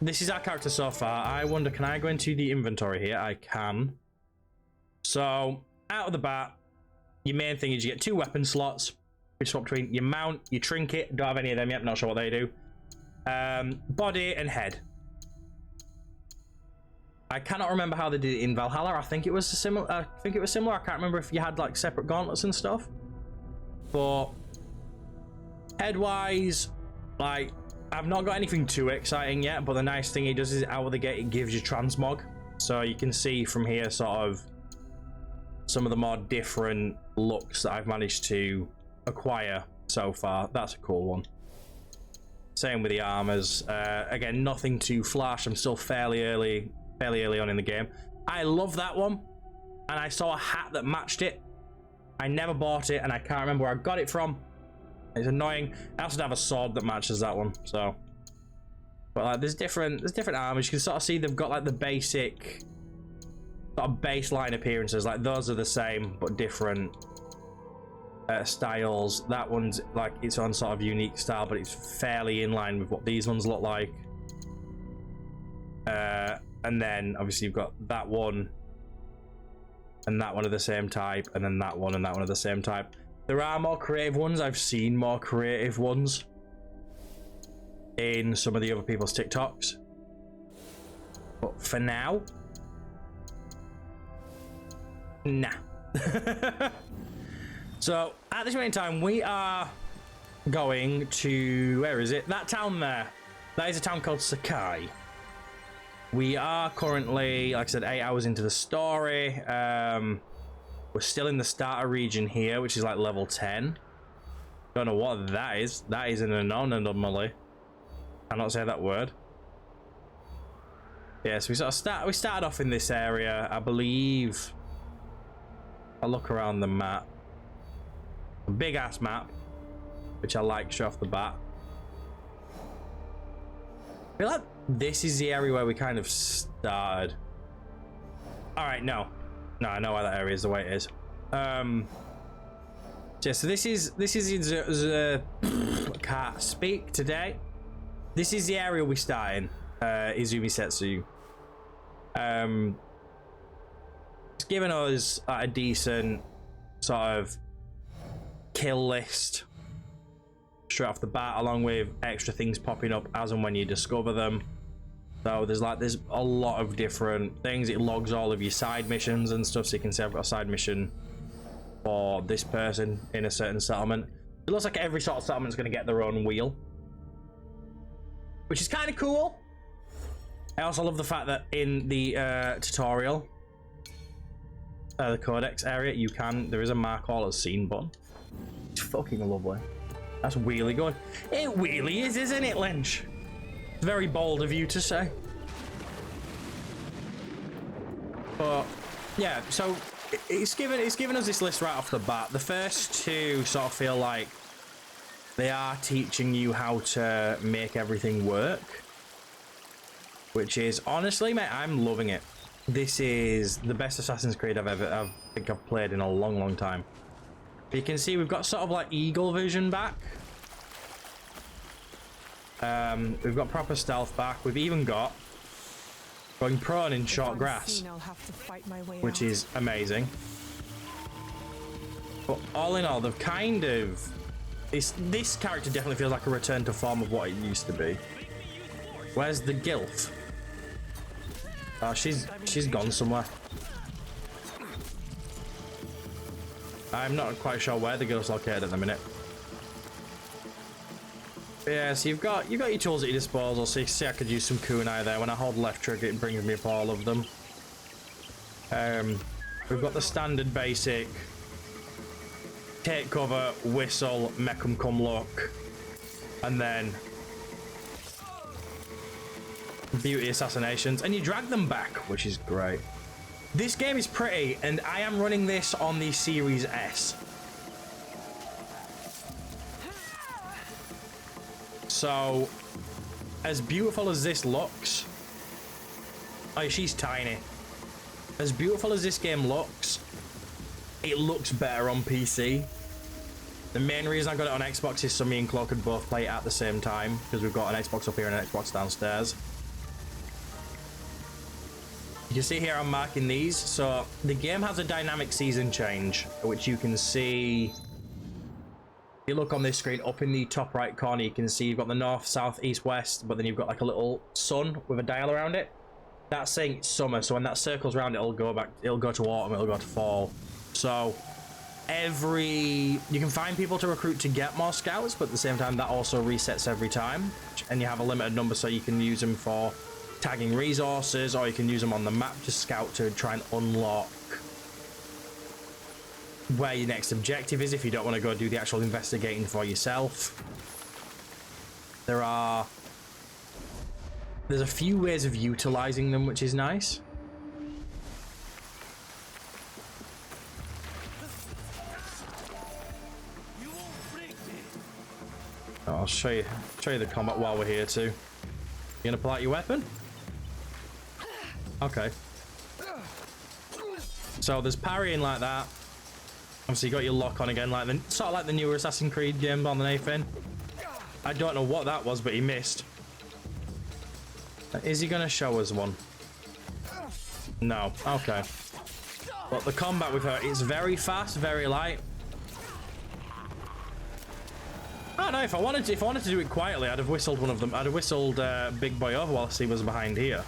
this is our character so far. I wonder, can I go into the inventory here? I can. So, out of the bat, your main thing is you get 2 weapon slots. You swap between your mount, your trinket. Don't have any of them yet. Not sure what they do. Body and head. I cannot remember how they did it in Valhalla. I think it was similar. I can't remember if you had like separate gauntlets and stuff. But head-wise, like, I've not got anything too exciting yet. But the nice thing it does is out of the gate, it gives you transmog. So you can see from here sort of some of the more different looks that I've managed to acquire so far. That's a cool one. Same with the armors. Again, nothing too flash. I'm still fairly early on in the game. I love that one, and I saw a hat that matched it. I never bought it, and I can't remember where I got it from. It's annoying. I also have a sword that matches that one. So, but like, there's different armors. You can sort of see they've got like the basic sort of baseline appearances. Like those are the same but different styles. That one's like its own sort of unique style, but it's fairly in line with what these ones look like. And then obviously you've got that one and that one of the same type, and then that one and that one of the same type. There are more creative ones. I've seen more creative ones in some of the other people's TikToks, but for now, nah. So at this moment in time, we are going to, where is it? That town there. That is a town called Sakai. We are currently, like I said, 8 hours into the story. We're still in the starter region here, which is like level 10. Don't know what that is. That is an anomaly. Cannot say that word. Yeah, so we started off in this area, I believe. I'll look around the map. A big ass map, which I like straight off the bat. I feel like this is the area where we kind of started. All right, no, I know why that area is the way it is. Yeah, so this is can't speak today. This is the area we start in, Izumi Setsu. It's given us a decent sort of kill list straight off the bat, along with extra things popping up as and when you discover them. So there's a lot of different things. It logs all of your side missions and stuff, so you can say I've got a side mission for this person in a certain settlement. It looks like every sort of settlement's going to get their own wheel, which is kind of cool. I also love the fact that in the tutorial, the codex area, there is a mark all as seen button. It's fucking lovely. That's wheelie going. It wheelie is, isn't it, Lynch? It's very bold of you to say. But yeah, so it's given us this list right off the bat. The first two sort of feel like they are teaching you how to make everything work, which is, honestly, mate, I'm loving it. This is the best Assassin's Creed I think I've played in a long time. You can see we've got sort of like eagle vision back. We've got proper stealth back. We've even got going prone in short grass, which is amazing. But all in all, they've kind of... This character definitely feels like a return to form of what it used to be. Where's the Gilf? Oh, she's gone somewhere. I'm not quite sure where the Gilf's located at the minute. But yeah, so you've got your tools at your disposal. So you can see I could use some kunai there. When I hold left trigger, it brings me up all of them. We've got the standard basic take cover, whistle, make 'em come look, and then beauty assassinations, and you drag them back, which is great. This game is pretty, and I am running this on the Series S. So, as beautiful as this looks... Oh, she's tiny. As beautiful as this game looks, it looks better on PC. The main reason I got it on Xbox is so me and Chloe could both play it at the same time, because we've got an Xbox up here and an Xbox downstairs. You can see here I'm marking these. So the game has a dynamic season change, which you can see. If you look on this screen, up in the top right corner, you can see you've got the north, south, east, west, but then you've got like a little sun with a dial around it. That's saying it's summer, so when that circles around, it'll go to autumn, it'll go to fall. So you can find people to recruit to get more scouts, but at the same time, that also resets every time. And you have a limited number, so you can use them for tagging resources, or you can use them on the map to scout to try and unlock where your next objective is if you don't want to go do the actual investigating for yourself. There's a few ways of utilizing them, which is nice. I'll show you the combat while we're here too. You gonna pull out your weapon? Okay. So there's parrying like that. Obviously you got your lock on again, sort of like the newer Assassin's Creed game on the Nathan. I don't know what that was, but he missed. Is he gonna show us one? No. Okay. But the combat with her is very fast, very light. Oh no! If I wanted to do it quietly, I'd have whistled one of them. I'd have whistled Big Boy over whilst he was behind here.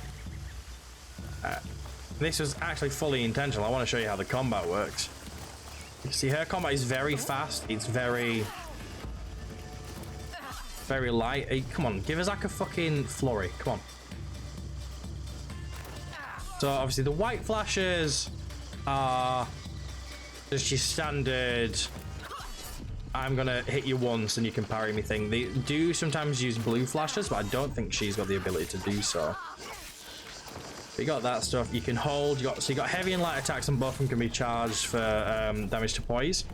This was actually fully intentional. I want to show you how the combat works. You see, her combat is very fast. It's very light. Hey, come on, give us like a fucking flurry. Come on. So obviously the white flashes are just your standard. I'm gonna hit you once and you can parry me thing. They do sometimes use blue flashes, but I don't think she's got the ability to do so. You got that stuff. You can hold. So you got heavy and light attacks, and both of them can be charged for damage to poise.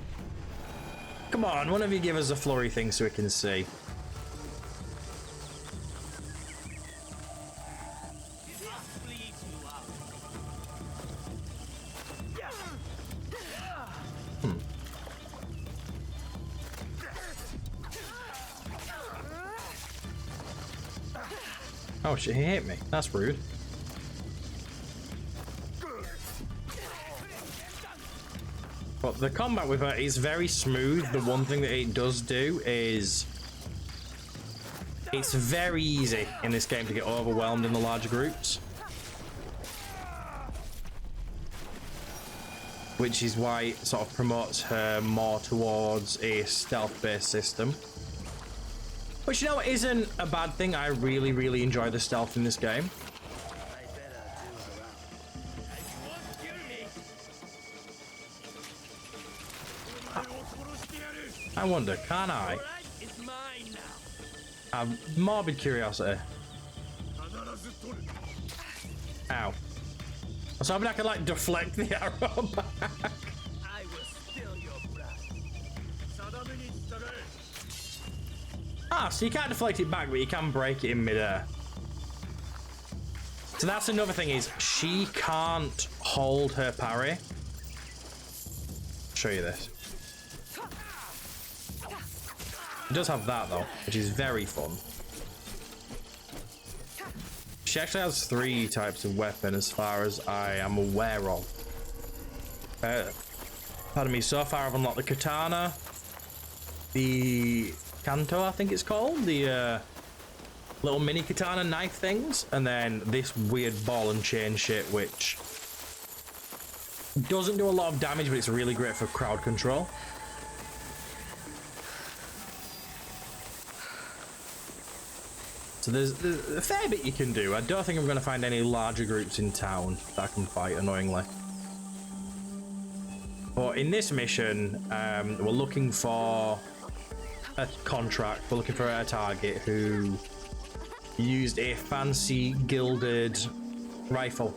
Come on, one of you give us a flurry thing so we can see. Oh shit, he hit me. That's rude. But the combat with her is very smooth. The one thing that it does do is it's very easy in this game to get overwhelmed in the larger groups. Which is why it sort of promotes her more towards a stealth-based system. Which, you know, isn't a bad thing. I really, really enjoy the stealth in this game. I wonder, can I? I have morbid curiosity. Ow. I was hoping I could, like, deflect the arrow back. Ah, so you can't deflect it back, but you can break it in midair. So that's another thing, is she can't hold her parry. I'll show you this. It does have that though, which is very fun. She actually has 3 types of weapon as far as I am aware of. Pardon me, so far I've unlocked the katana, the Kanto, I think it's called, the little mini katana knife things, and then this weird ball and chain shit, which doesn't do a lot of damage, but it's really great for crowd control. So there's a fair bit you can do. I don't think I'm going to find any larger groups in town that I can fight, annoyingly. But in this mission, we're looking for a contract. We're looking for a target who used a fancy gilded rifle.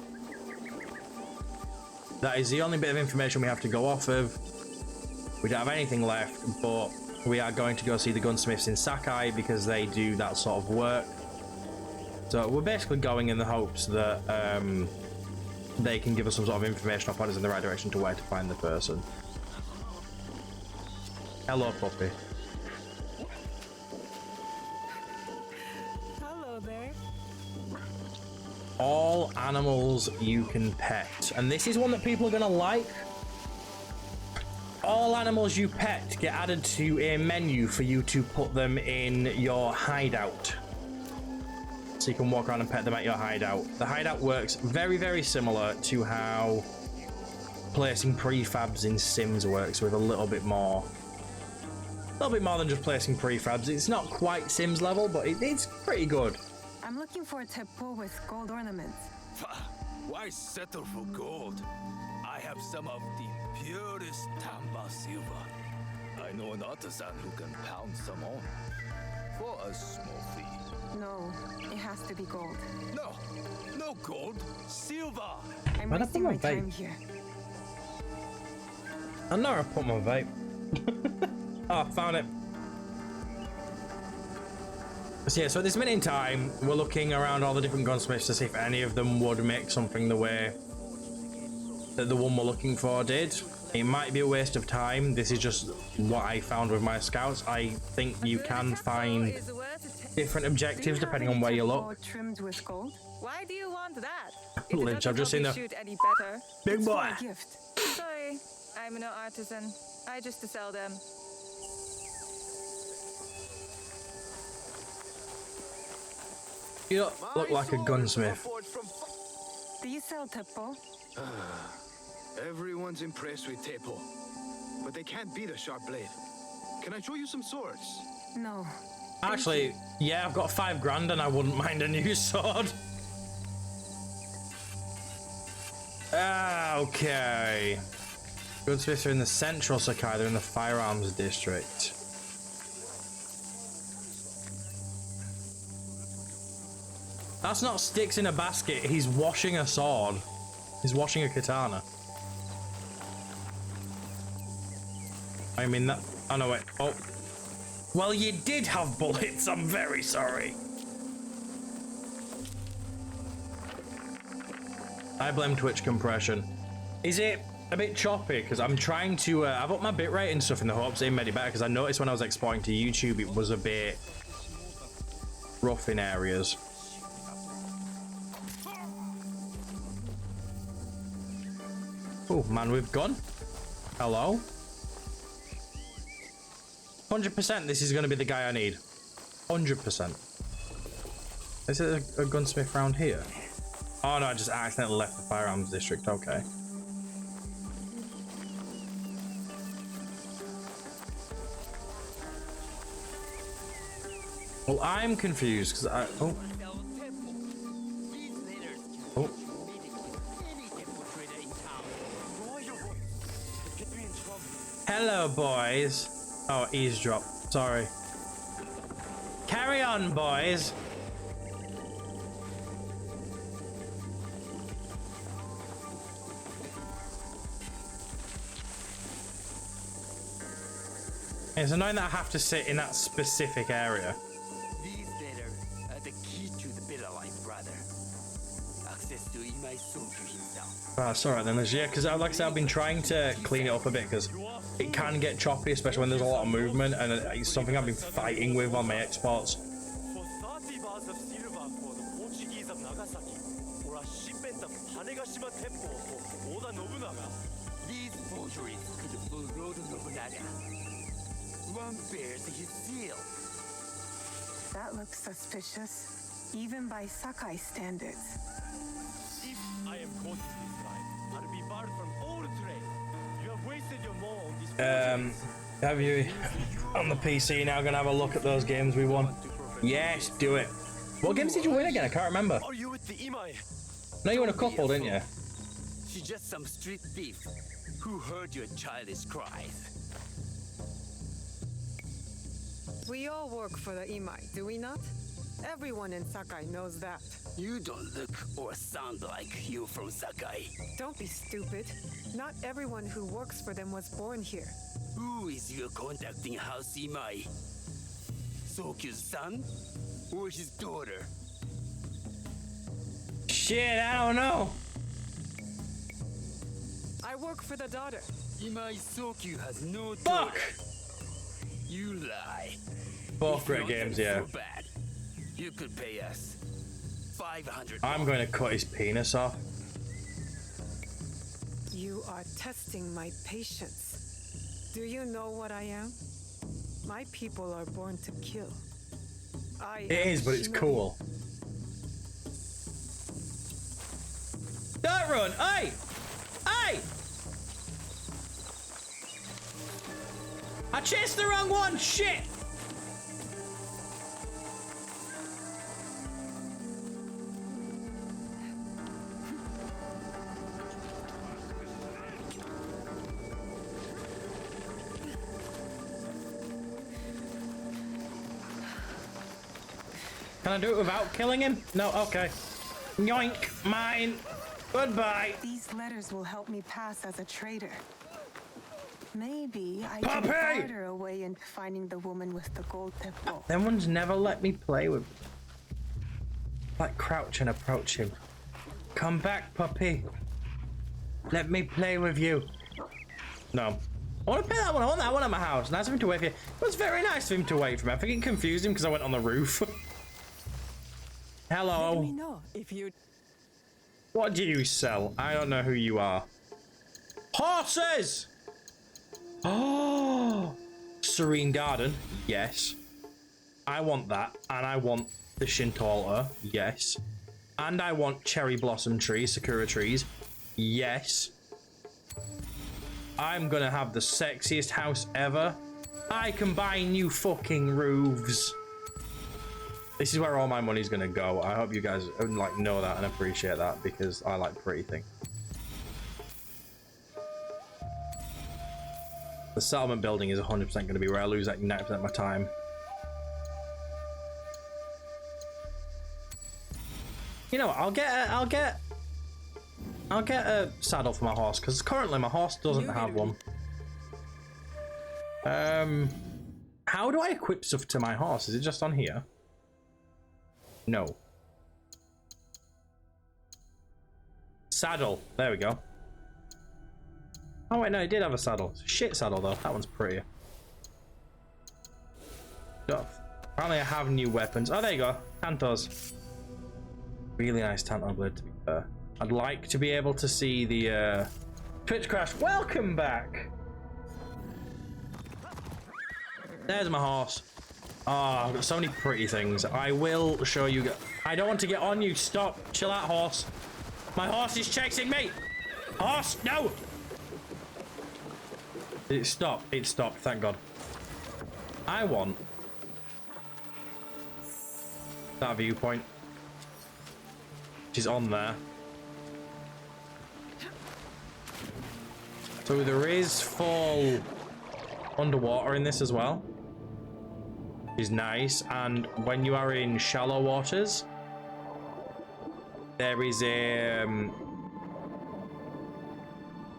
That is the only bit of information we have to go off of. We don't have anything left, but we are going to go see the gunsmiths in Sakai because they do that sort of work. So we're basically going in the hopes that they can give us some sort of information or point us in the right direction to where to find the person. Hello, puppy. Hello there. all animals you can pet. And this is one that people are going to like. All animals you pet get added to a menu for you to put them in your hideout. So you can walk around and pet them at your hideout. The hideout works very, very similar to how placing prefabs in Sims works, with a little bit more than just placing prefabs. It's not quite Sims level, but it's pretty good. I'm looking for a teppo with gold ornaments. Why settle for gold? I have some of the purest Tamba silver. I know an artisan who can pound some on for a small fee. No, it has to be gold. No gold, silver. I'm Where'd I wasting put my my vape? time here. I know I put my vape. Oh, found it. So yeah, so at this minute in time, we're looking around all the different gunsmiths to see if any of them would make something the way that the one we're looking for did. It might be a waste of time. This is just what I found with my scouts. I think you can find different objectives depending on where you look. Trimmed with gold? Why do you want that? Lynch, I've just seen the shoot any better. big boy. A gift. Sorry, I'm no artisan. I just sell them. You don't look like a gunsmith. Do you sell teppo? Everyone's impressed with Tepo, but they can't beat a sharp blade. Can I show you some swords? No. Actually, yeah, I've got $5 grand and I wouldn't mind a new sword. Okay. Gunsmiths are in the central Sakai, they're in the firearms district. That's not sticks in a basket, he's washing a sword. He's washing a katana. I mean that, oh no wait, oh. Well, you did have bullets, I'm very sorry. I blame Twitch compression. Is it a bit choppy? Because I'm trying to, I've upped my bitrate and stuff in the hopes it made it better, because I noticed when I was exporting to YouTube, it was a bit rough in areas. Oh, man with gun. Hello? 100% this is going to be the guy I need. 100%. Is it a gunsmith round here? Oh no, I just accidentally left the firearms district. Okay. Well, I'm confused because I... Oh. Oh. Hello, boys. Oh, eavesdrop. Sorry. Carry on, boys. It's annoying that I have to sit in that specific area. These letters are the key to the better life, brother. Access to Imai Soku himself. Oh, it's alright then. Yeah, because like I said, I've been trying to clean it up a bit because it can get choppy, especially when there's a lot of movement, and it's something I've been fighting with on my exports. For 30 bars of silver for the Portuguese of Nagasaki, or a shipment of Hanegashima Teppo for Oda Nobunaga. These forgeries could fool Lord Nobunaga. One bears his seal. That looks suspicious, even by Sakai standards. If I am caught in this lie, I'll be barred from all trade. You have wasted your more on this forgery. Have you on the PC now gonna have a look at those games we won? Yes, do it. What games did you win again? I can't remember. Are you with the Imai? No, you won a couple, didn't you? She's just some street thief who heard your childish cries. We all work for the Imai, do we not? Everyone in Sakai knows that. You don't look or sound like you from Sakai. Don't be stupid. Not everyone who works for them was born here. Who is your contacting House Imai? Sokyu's son or his daughter? Shit, I don't know. I work for the daughter. Imai Sokyu has no Fuck! daughter. You lie. Both If great not games, so yeah. bad, you could pay us 500. I'm going to cut his penis off. You are testing my patience. Do you know what I am? My people are born to kill. It is, but it's cool. Don't run! Hey! Hey! I chased the wrong one! Shit! Can I do it without killing him? No, okay. Yoink, mine. Goodbye. These letters will help me pass as a traitor. Maybe I Puppy! can barter a way into finding the woman with the gold temple. Them ones never let me play with. Like crouch and approach him. Come back, puppy. Let me play with you. No. I want to play that one. I want that one at my house. Nice of him to wait for you. It was very nice of him to wait for me. I think it confused him because I went on the roof. Hello. Let me know if you... What do you sell? I don't know who you are. Horses! Oh! Serene Garden. Yes. I want that. And I want the Shinto altar. Yes. And I want cherry blossom trees, sakura trees. Yes. I'm gonna have the sexiest house ever. I can buy new fucking roofs. This is where all my money's gonna go. I hope you guys like know that and appreciate that because I like pretty things. The settlement building is 100% going to be where I lose like 90% of my time. You know what? I'll get a saddle for my horse because currently my horse doesn't have one. How do I equip stuff to my horse? Is it just on here? No. Saddle. There we go. Oh wait, no, it did have a saddle. It's a shit saddle though. That one's prettier. Stuff. Apparently I have new weapons. Oh, there you go. Tantos. Really nice Tanto blade to be fair. I'd like to be able to see the Twitch crash. Welcome back. There's my horse. Oh, I've got so many pretty things. I will show you. I don't want to get on you. Stop. Chill out, horse. My horse is chasing me. Horse, no. It stopped. It stopped. Thank God. I want that viewpoint. Which is on there. So there is full underwater in this as well. Which is nice. And when you are in shallow waters, there is a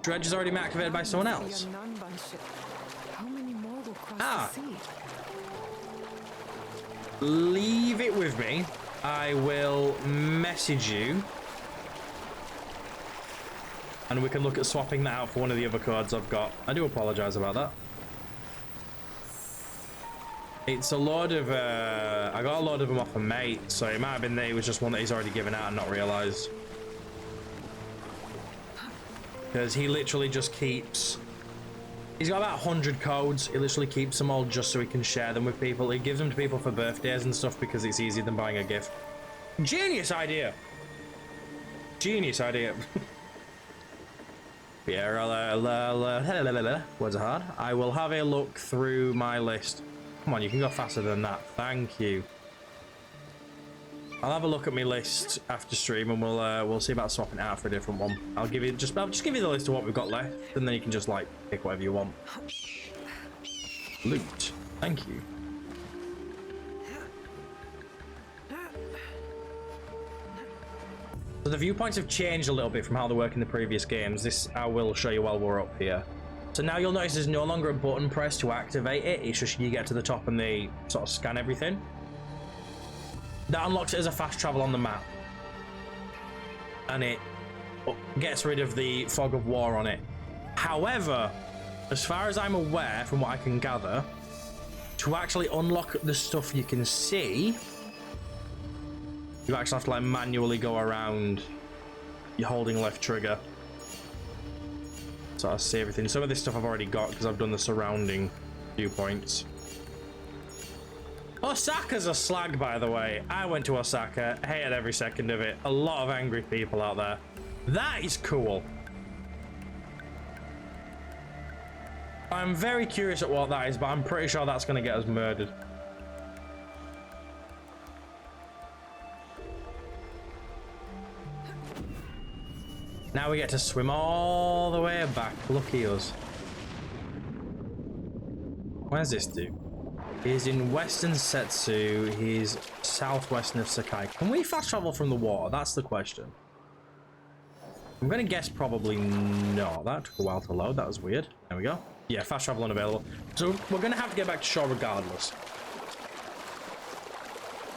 dredge is already been activated by someone else. How many more will cross Ah. the sea? Leave it with me. I will message you. And we can look at swapping that out for one of the other cards I've got. I do apologize about that. It's a load of, I got a load of them off a mate, so it might have been that it was just one that he's already given out and not realized. Because he literally just keeps... He's got about 100 codes. He literally keeps them all just so he can share them with people. He gives them to people for birthdays and stuff because it's easier than buying a gift. Genius idea! Genius idea. Yeah, words are hard. I will have a look through my list. Come on, you can go faster than that. Thank you. I'll have a look at my list after stream, and we'll see about swapping it out for a different one. I'll give you I'll just give you the list of what we've got left, and then you can just like pick whatever you want. Loot. Thank you. So the viewpoints have changed a little bit from how they work in the previous games. This I will show you while we're up here. So now you'll notice there's no longer a button press to activate it. It's just you get to the top and they sort of scan everything. That unlocks it as a fast travel on the map. And it gets rid of the fog of war on it. However, as far as I'm aware, from what I can gather, to actually unlock the stuff you can see, You actually have to like manually go around. You're holding left trigger. So I see everything. Some of this stuff I've already got because I've done the surrounding viewpoints. Osaka's a slag, by the way. I went to Osaka, hated every second of it. A lot of angry people out there. That is cool. I'm very curious at what that is, but I'm pretty sure that's going to get us murdered. Now we get to swim all the way back. Lucky us. Where's this dude? He's in Western Setsu. He's southwestern of Sakai. Can we fast travel from the water? That's the question. I'm going to guess probably not. That took a while to load. That was weird. There we go. Yeah, fast travel unavailable. So we're going to have to get back to shore regardless.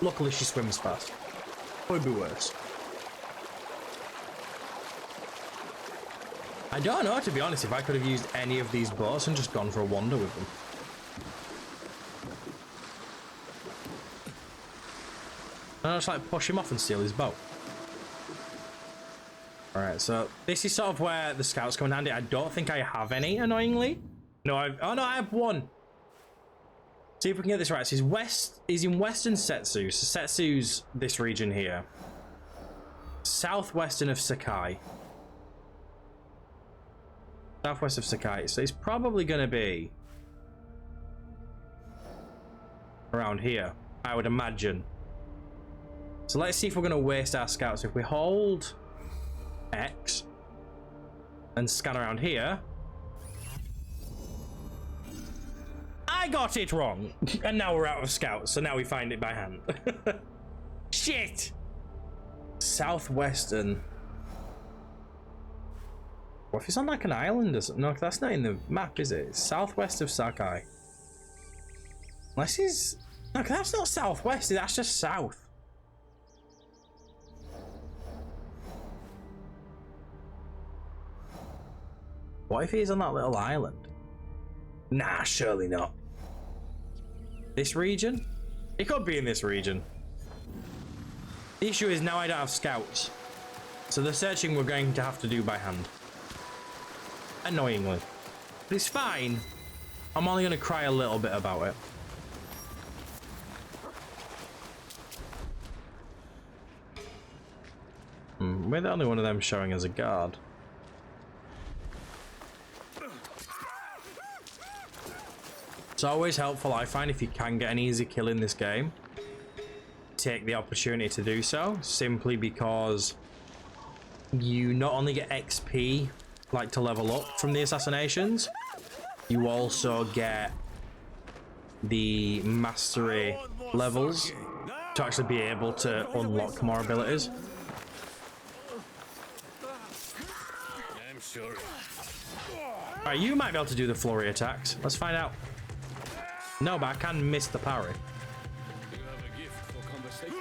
Luckily, she swims fast. Could be worse. I don't know, to be honest, if I could have used any of these boats and just gone for a wander with them. And I'll just like push him off and steal his boat. Alright, so this is sort of where the scouts come in handy. I don't think I have any, annoyingly. No, oh no, I have one. See if we can get this right. So he's in Western Setsu. So Setsu's this region here. Southwestern of Sakai. Southwest of Sakai. So it's probably going to be around here, I would imagine. So let's see if we're going to waste our scouts. If we hold X and scan around here. I got it wrong. And now we're out of scouts. So now we find it by hand. Shit. Southwestern. What if it's on like an island or something? No, that's not in the map, is it? It's southwest of Sakai. Unless he's... No, that's not southwest. That's just south. What if he's on that little island? Nah, surely not. This region? It could be in this region. The issue is now I don't have scouts. So the searching we're going to have to do by hand. Annoyingly. But it's fine. I'm only going to cry a little bit about it. We're the only one of them showing as a guard. It's always helpful, I find, if you can get an easy kill in this game, take the opportunity to do so, simply because you not only get XP, like to level up from the assassinations, you also get the mastery levels to actually be able to unlock more abilities. I'm sorry. Alright, you might be able to do the flurry attacks. Let's find out. No, but I can miss the parry. You have a gift for conversation.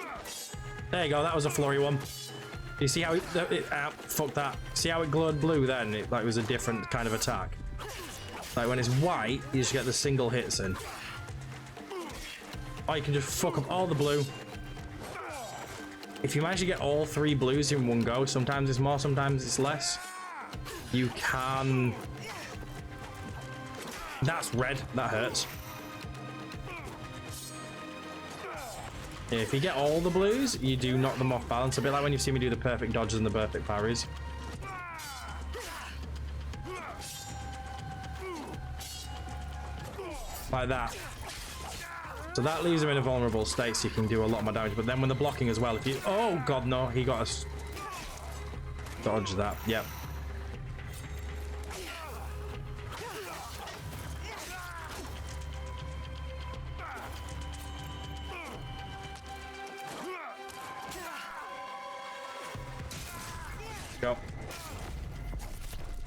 There you go, that was a flurry one. You see how fuck that. See how it glowed blue then? It like was a different kind of attack. Like when it's white, you just get the single hits in. Or you can just fuck up all the blue. If you manage to get all 3 blues in one go, sometimes it's more, sometimes it's less. You can... That's red, that hurts. Yeah, if you get all the blues, you do knock them off balance. A bit like when you see me do the perfect dodges and the perfect parries. Like that. So that leaves him in a vulnerable state, so you can do a lot more damage. But then when they're blocking as well, if you... Oh, God, no. He got us... Dodge that. Yep. Go.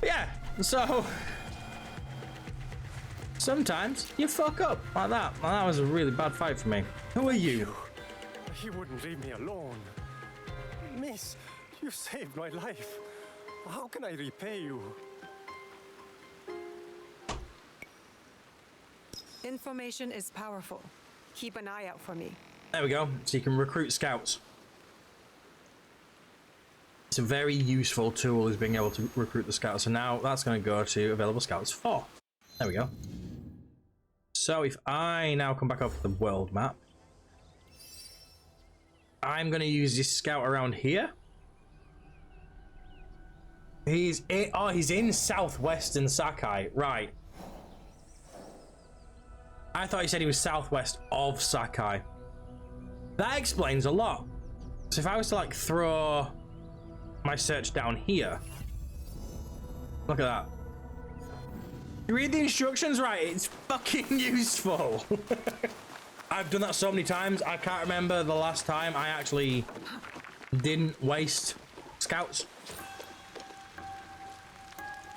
Yeah, so... Sometimes you fuck up like that. Well, that was a really bad fight for me. Who are you? He wouldn't leave me alone. Miss, you saved my life. How can I repay you? Information is powerful. Keep an eye out for me. There we go. So you can recruit scouts. It's a very useful tool is being able to recruit the scouts. So now that's going to go to available scouts 4. There we go. So if I now come back up to the world map, I'm going to use this scout around here. He's in southwestern Sakai, right. I thought he said he was southwest of Sakai. That explains a lot. So if I was to like throw my search down here, look at that. You read the instructions right, it's fucking useful. I've done that so many times, I can't remember the last time I actually didn't waste scouts.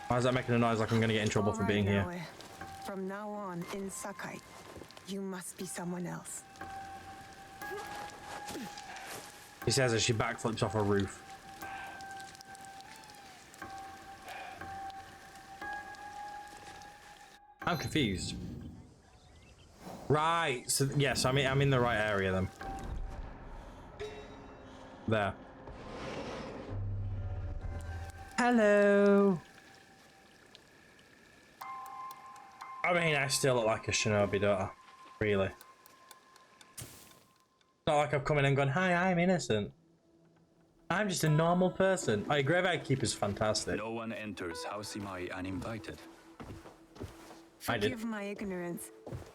Why is that making a noise like I'm gonna get in trouble for being here? From now on in Sakai, you must be someone else. He says as she backflips off a roof. I'm confused. Right, so yes, I'm in the right area then. There. Hello. I mean, I still look like a shinobi, don't I? Really. Not like I've come in and gone, hi, I'm innocent. I'm just a normal person. Oh, your Graveyard Keeper's fantastic. No one enters House Imai uninvited. I did. Forgive my ignorance.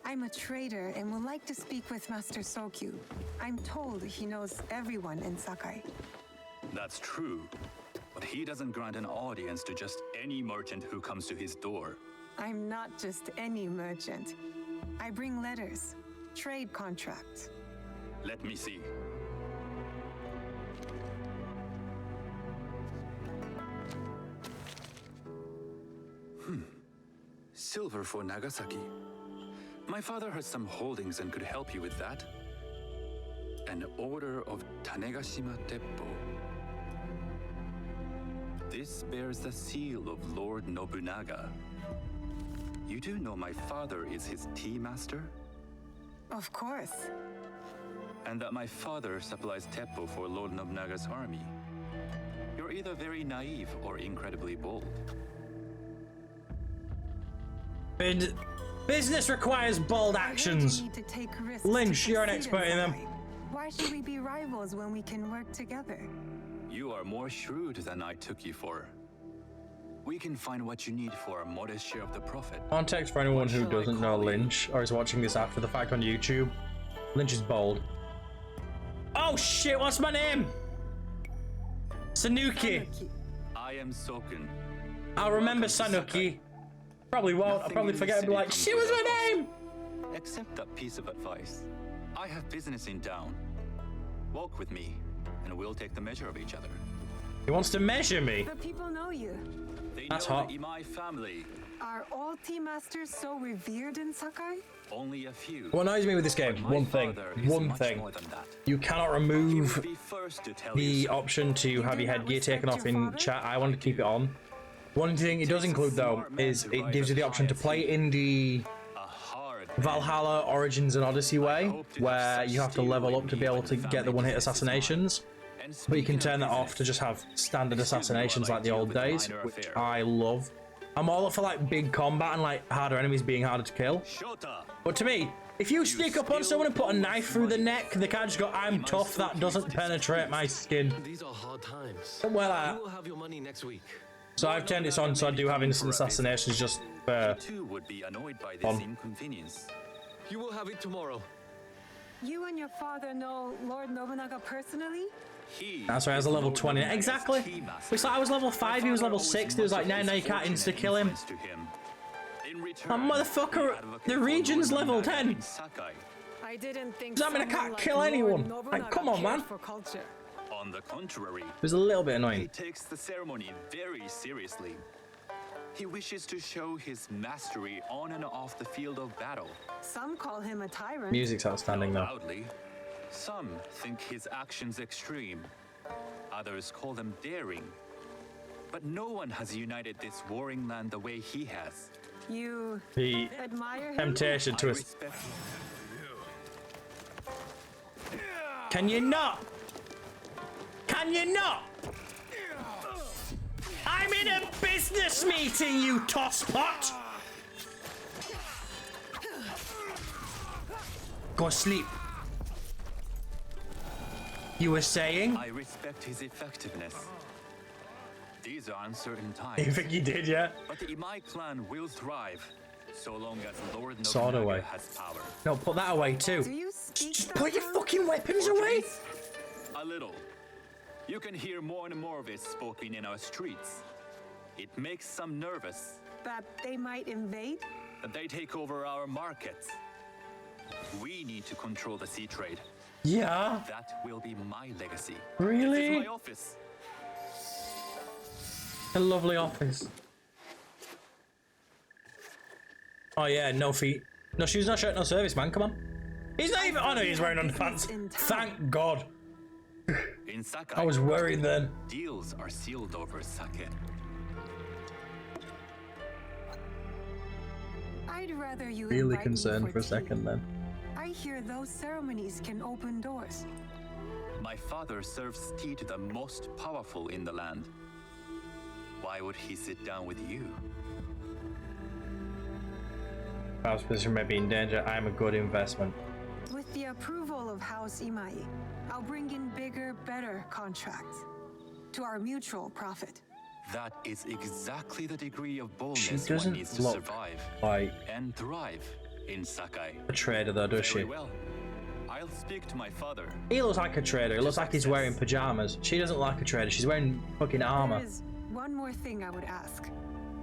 I'm a trader and would like to speak with Master Sokyu. I'm told he knows everyone in Sakai. That's true, but he doesn't grant an audience to just any merchant who comes to his door. I'm not just any merchant. I bring letters, trade contracts. Let me see. Silver for Nagasaki. My father has some holdings and could help you with that. An order of Tanegashima Teppo. This bears the seal of Lord Nobunaga. You do know my father is his tea master? Of course. And that my father supplies Teppo for Lord Nobunaga's army. You're either very naive or incredibly bold. Business requires bold actions. Need to take risks Lynch, to you're an succeed expert in them. Sakai. Why should we be rivals when we can work together? You are more shrewd than I took you for. We can find what you need for a modest share of the profit. Context for anyone who doesn't know Lynch or is watching this after the fact on YouTube. Lynch is bold. Oh shit, what's my name? Sanuki. I am Soken. I'll remember Sanuki. Probably won't. I'll probably forget and be like, shit was my name! Accept that piece of advice. I have business in town. Walk with me, and we'll take the measure of each other. He wants to measure me. The people know you. They That's know hot. the Imai family. Are all tea masters so revered in Sakai? Only a few. What annoys me with this game, My one thing, father is one much thing. more than that. You cannot He remove would be first to tell the you so. option to have your do not headgear taken respect off your in father? chat. I want to keep it on. One thing it does include though is it gives you the option to play in the A hard Valhalla Origins and Odyssey way, where you have to level up to be able to get the one-hit assassinations. And But you can speaking turn of that off business, to just have standard Excuse me assassinations while I like the deal old with a days, minor which affair. I love. I'm all up for like big combat and like harder enemies being harder to kill. Shota. But to me, if you sneak up on someone and put a knife through the neck, they can't just go, I'm tough, that doesn't penetrate my skin. These are hard times. Well, You will have your money next week. so I've turned this on so I do have instant assassinations just for You too would be annoyed by this Fun. inconvenience. You will have it tomorrow. You and your father know Lord Nobunaga personally? He That's why I was a level 20. Nobunaga's Exactly. tea master. It's like I was level 5, he was My level father 6. owes He was like, much of no, his you can't fortune and insta-kill him. influence to him. In Oh, return, motherfucker, we advocate the for region's Lord level Nobunaga 10. in Sakai. I didn't think Does that mean I someone can't like kill Lord anyone? Nobunaga Like, come on, cared man. For culture. On the contrary, It was a little bit he annoying. takes the ceremony very seriously. He wishes to show his mastery on and off the field of battle. Some call him a tyrant. Music's outstanding though. Loudly. Some think his actions extreme. Others call them daring. But no one has united this warring land the way he has. You The admire him? temptation I to us. respect Can you not? Can you not? Nice meeting you, tosspot! Go sleep. You were saying? I respect his effectiveness. These are uncertain times. You think you did, yeah? But the Imai clan will thrive, so long as Lord Sword away. Nobunaga has power. No, put that away too. Do you speak Just that put your tongue? fucking weapons away. A little. You can hear more and more of it spoken in our streets. It makes some nervous That they might invade? that they take over our markets. We need to control the sea trade. Yeah. That will be my legacy. Really? This is my office. A lovely office. Oh yeah, no feet. No shoes, no shirt, no service, man. Come on. He's not even. Oh no, he's wearing underpants. Thank God. In Sakai, I was worried then. deals are sealed over sake. I'd rather you Really invite me concerned for a tea. second then. I hear those ceremonies can open doors. My father serves tea to the most powerful in the land. Why would he sit down with you? House position may be in danger. I am a good investment. With the approval of House Imai, I'll bring in bigger, better contracts. To our mutual profit. That is exactly the degree of She boldness doesn't one needs to look survive like and thrive in Sakai. a trader though, does she? Very well. I'll speak to my father. He looks like a trader. He looks like he's wearing pajamas. She doesn't look like a trader. She's wearing fucking armor. There is one more thing I would ask.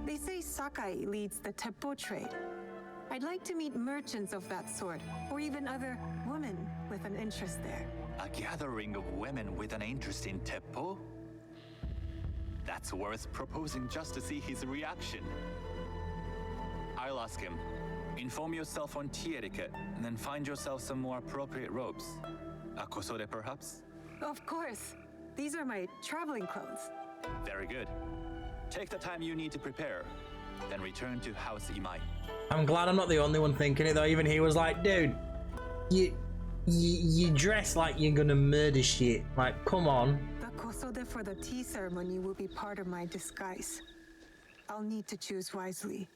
They say Sakai leads the teppo trade. I'd like to meet merchants of that sort, or even other women with an interest there. A gathering of women with an interest in teppo? That's worth proposing just to see his reaction. I'll ask him. Inform yourself on tea etiquette, and then find yourself some more appropriate robes. A kosode, perhaps? Of course. These are my traveling clothes. Very good. Take the time you need to prepare, then return to House Imai. I'm glad I'm not the only one thinking it though. Even he was like, dude, you dress like you're gonna murder shit. Like, come on. The kosode for the tea ceremony will be part of my disguise. I'll need to choose wisely.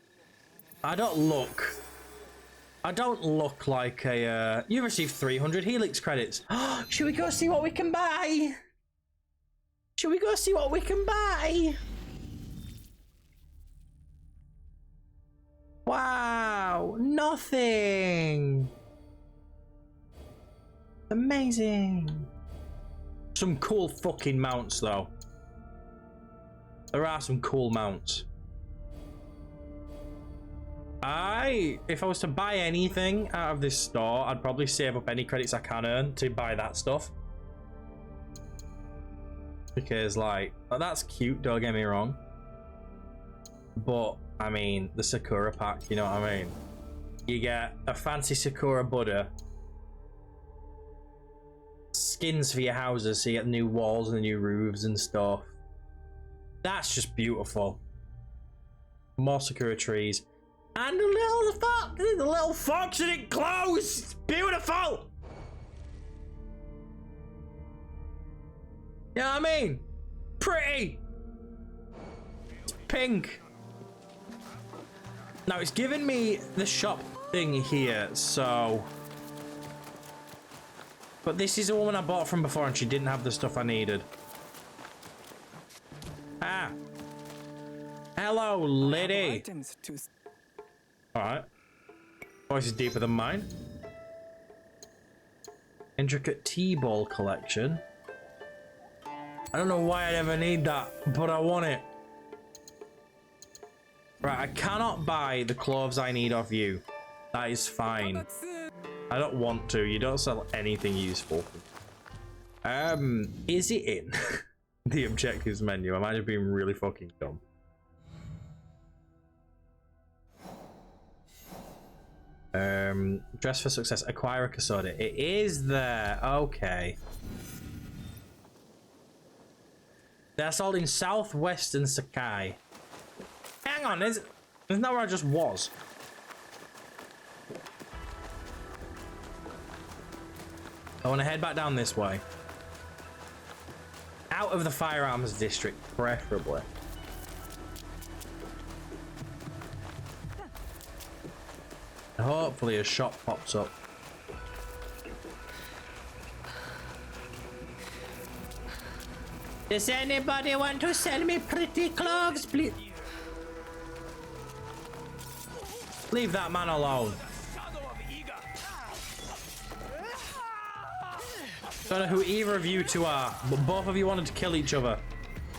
I don't look like a. You received 300 Helix credits. Should we go see what we can buy? Should we go see what we can buy? Wow, nothing. Amazing. Some cool fucking mounts though. There are some cool mounts. If I was to buy anything out of this store, I'd probably save up any credits I can earn to buy that stuff. Because, like, that's cute, don't get me wrong. But, I mean, the Sakura pack, you know what I mean? You get a fancy Sakura Buddha. Skins for your houses, so you get new walls and new roofs and stuff. That's just beautiful. More Sakura trees. And the little fox in it clothes. It's beautiful. You know what I mean? Pretty. It's pink. Now it's giving me the shop thing here, so. But this is a woman I bought from before, and she didn't have the stuff I needed. Ah. Hello, lady. Alright. Voice is deeper than mine. Intricate tea ball collection. I don't know why I'd ever need that, but I want it. Right, I cannot buy the clothes I need off you. That is fine. I don't want to. You don't sell anything useful. Is it in the objectives menu? I might have been really fucking dumb. Dress for success. Acquire a Kasode. It is there. Okay. That's all in southwestern Sakai. Hang on, isn't that where I just was? I want to head back down this way. Out of the firearms district, preferably. Hopefully a shop pops up. Does anybody want to sell me pretty clothes, please? Leave that man alone. Don't know who either of you two are, but both of you wanted to kill each other.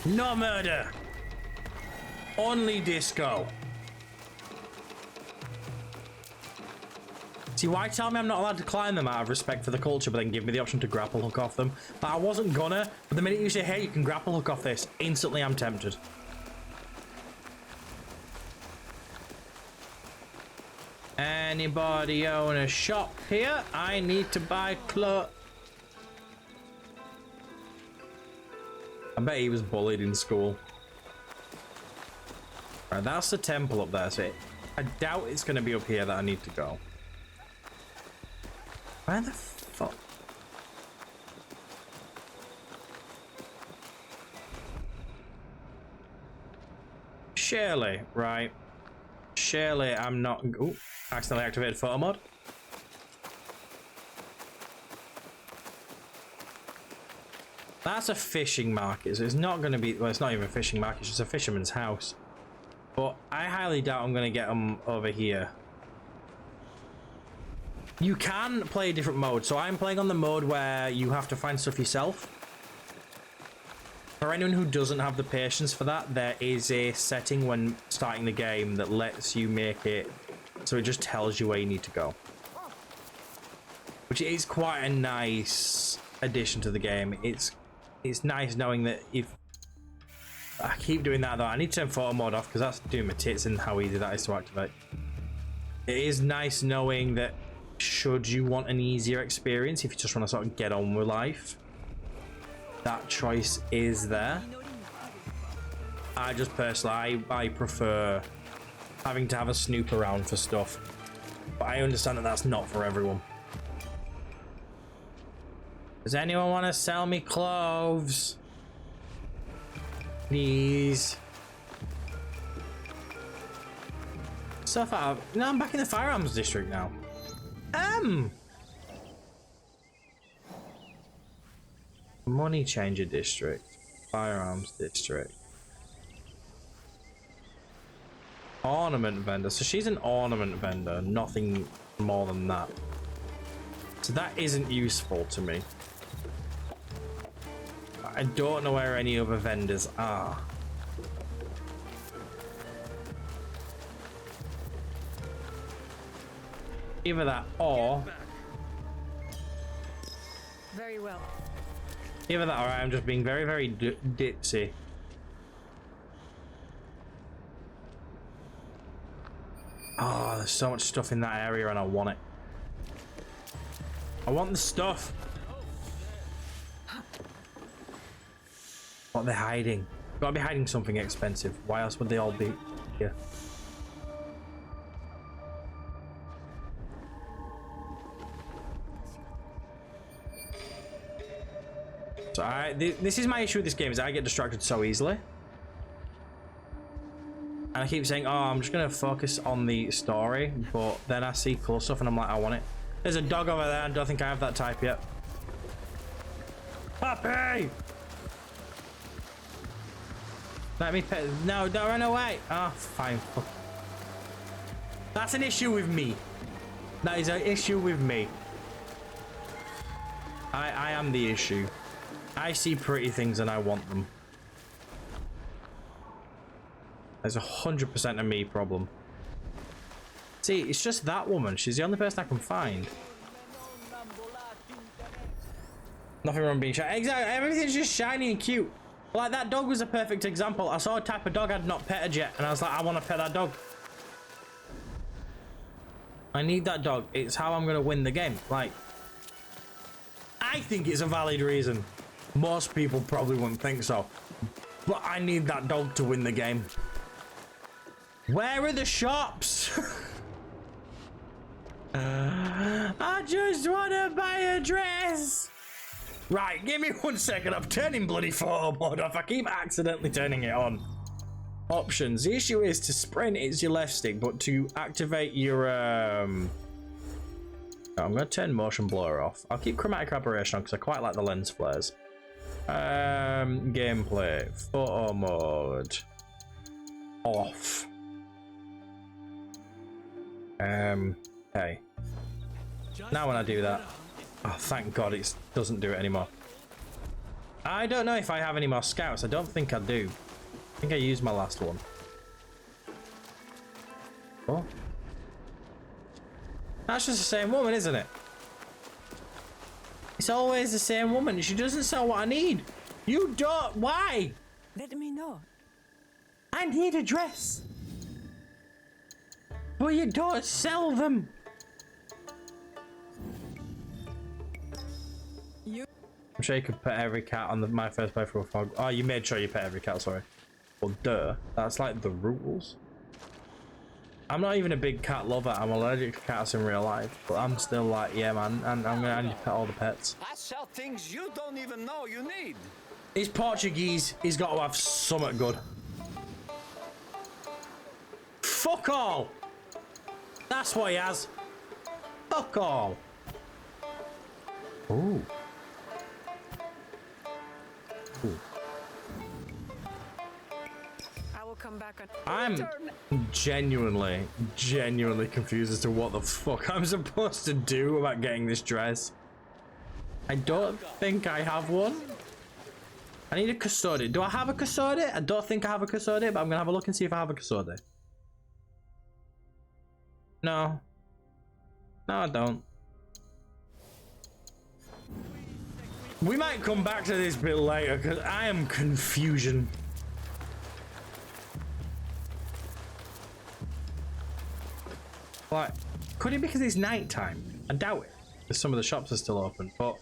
No murder. Only disco. See, why tell me I'm not allowed to climb them out of respect for the culture, but then give me the option to grapple hook off them? But I wasn't gonna. But the minute you say, hey, you can grapple hook off this, instantly I'm tempted. Anybody own a shop here? I need to buy clothes. I bet he was bullied in school. Right, that's the temple up there, so I doubt it's going to be up here that I need to go. Where the fuck? Surely, right. Surely I'm not... Ooh, accidentally activated photo mode. That's a fishing market, so it's not going to be... Well, it's not even a fishing market, it's just a fisherman's house. But I highly doubt I'm going to get them over here. You can play a different mode, so I'm playing on the mode where you have to find stuff yourself. For anyone who doesn't have the patience for that, there is a setting when starting the game that lets you make it so it just tells you where you need to go. Which is quite a nice addition to the game. It's nice knowing that if... I keep doing that though. I need to turn photo mode off because that's doing my tits and how easy that is to activate. It is nice knowing that should you want an easier experience, if you just want to sort of get on with life, that choice is there. I just personally, I prefer having to have a snoop around for stuff, but I understand that that's not for everyone. Does anyone want to sell me clothes? Please. So far, no, I'm back in the firearms district now. Money changer district, firearms district, ornament vendor. So she's an ornament vendor, nothing more than that. So that isn't useful to me. I don't know where any other vendors are. Either that or... Very well. Either that or I'm just being very, very ditzy. Oh, there's so much stuff in that area and I want it. I want the stuff. What are they hiding? Gotta be hiding something expensive. Why else would they all be here? So this is my issue with this game, is I get distracted so easily. And I keep saying, oh, I'm just gonna focus on the story, but then I see cool stuff and I'm like, I want it. There's a dog over there, I don't think I have that type yet. Puppy! Let me pet. No, don't run away. Oh, fine. That's an issue with me. That is an issue with me. I am the issue. I see pretty things and I want them. There's 100% a me problem. See, it's just that woman. She's the only person I can find. Nothing wrong being shiny. Exactly. Everything's just shiny and cute. Like, that dog was a perfect example. I saw a type of dog I'd not petted yet, and I was like, I want to pet that dog. I need that dog. It's how I'm going to win the game. Like, I think it's a valid reason. Most people probably wouldn't think so. But I need that dog to win the game. Where are the shops? I just want to buy a dress. Right, give me 1 second. I'm turning bloody photo mode off. I keep accidentally turning it on. Options. The issue is to sprint, it's your left stick, but to activate your I'm gonna turn motion blur off. I'll keep chromatic aberration on because I quite like the lens flares. Gameplay, photo mode, off. Okay. Now when I do that, oh thank God it doesn't do it anymore. I don't know if I have any more scouts. I don't think I do. I think I used my last one. Oh. That's just the same woman, isn't it? It's always the same woman. She doesn't sell what I need. You don't. Why? Let me know. I need a dress. But you don't sell them. I'm sure you could put every cat on my first playthrough of Fog. Oh, you made sure you put every cat, sorry. Well, duh. That's like the rules. I'm not even a big cat lover. I'm allergic to cats in real life. But I'm still like, yeah, man. And I need to pet all the pets. I sell things you don't even know you need. He's Portuguese. He's got to have something good. Fuck all. That's what he has. Fuck all. Ooh. Ooh. I will come back on. I'm genuinely confused as to what the fuck I'm supposed to do about getting this dress. I don't think I have one. I need a custode. Do I have a custode? I don't think I have a custode, but I'm gonna have a look and see if I have a custode. No. No, I don't. We might come back to this bit later because I am confusion. Like, could it be because it's night time? I doubt it, because some of the shops are still open. But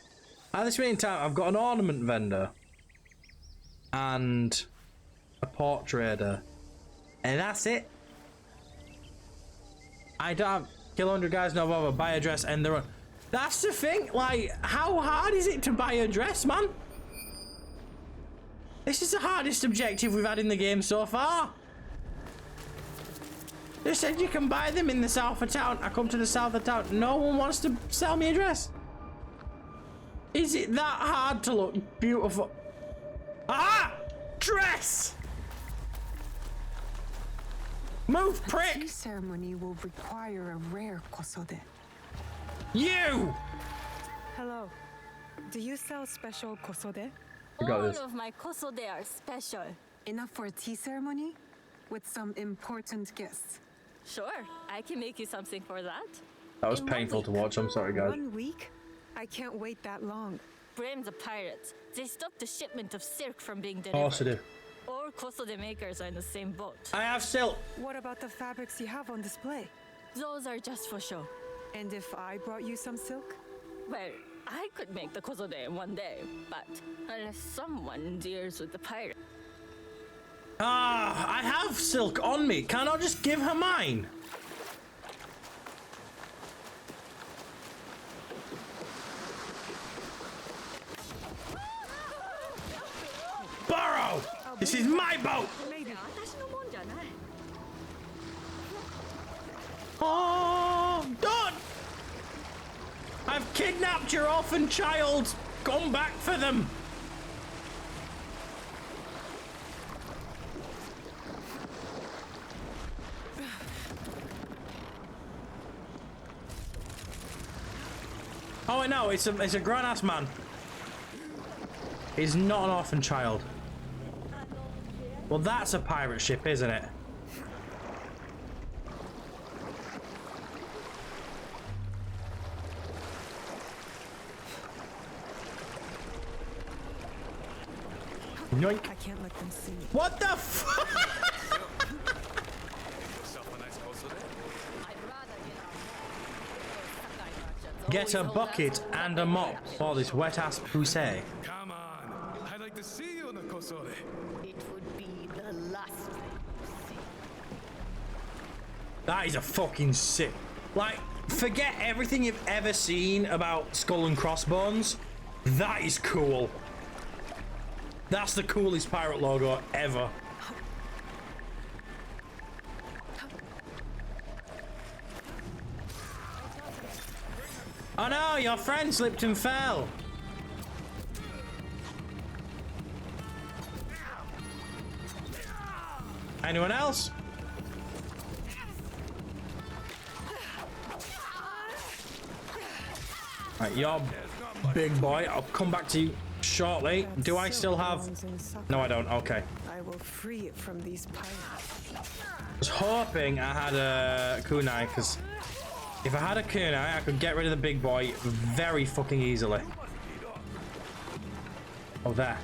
at this point in time, I've got an ornament vendor and a port trader, and that's it. I don't have kill 100 guys, no bother, buy a dress, and they're. That's the thing. Like, how hard is it to buy a dress, man? This is the hardest objective we've had in the game so far. They said you can buy them in the south of town. I come to the south of town. No one wants to sell me a dress. Is it that hard to look beautiful? Ah! Dress! Move, The prick! tea ceremony will require a rare kosode. You! Hello. Do you sell special kosode? We got All this. of my kosode are special. Enough for a tea ceremony? With some important guests. Sure, I can make you something for that. That was In 1 painful to week. watch. I'm sorry, guys. 1 week? I can't wait that long. Blame the pirates. They stopped the shipment of silk from being Of delivered. course I do. All kosode makers are in the same boat. I have silk. What about the fabrics you have on display? Those are just for show. And if I brought you some silk? Well, I could make the kosode in 1 day, but unless someone deals with the pirate. Ah, I have silk on me. Can I just give her mine? Borrow! This is my boat! Oh, don't! I've kidnapped your orphan child! Come back for them! Oh, no, it's a grown-ass man. He's not an orphan child. Well, that's a pirate ship, isn't it? Yoink. I can't let them see me. What the fuck? Get a bucket and a mop for this wet-ass pussy. Come on. I'd like to see you in the kosore. It would be the last thing you see. That is a fucking sick. Like, forget everything you've ever seen about Skull and Crossbones. That is cool. That's the coolest pirate logo ever. Oh no, your friend slipped and fell. Anyone else? Right, you're big boy. I'll come back to you shortly. Do I still have... No, I don't. Okay. I will free it from these pirates. I was hoping I had a kunai, because if I had a kunai, I could get rid of the big boy very fucking easily. Oh, there.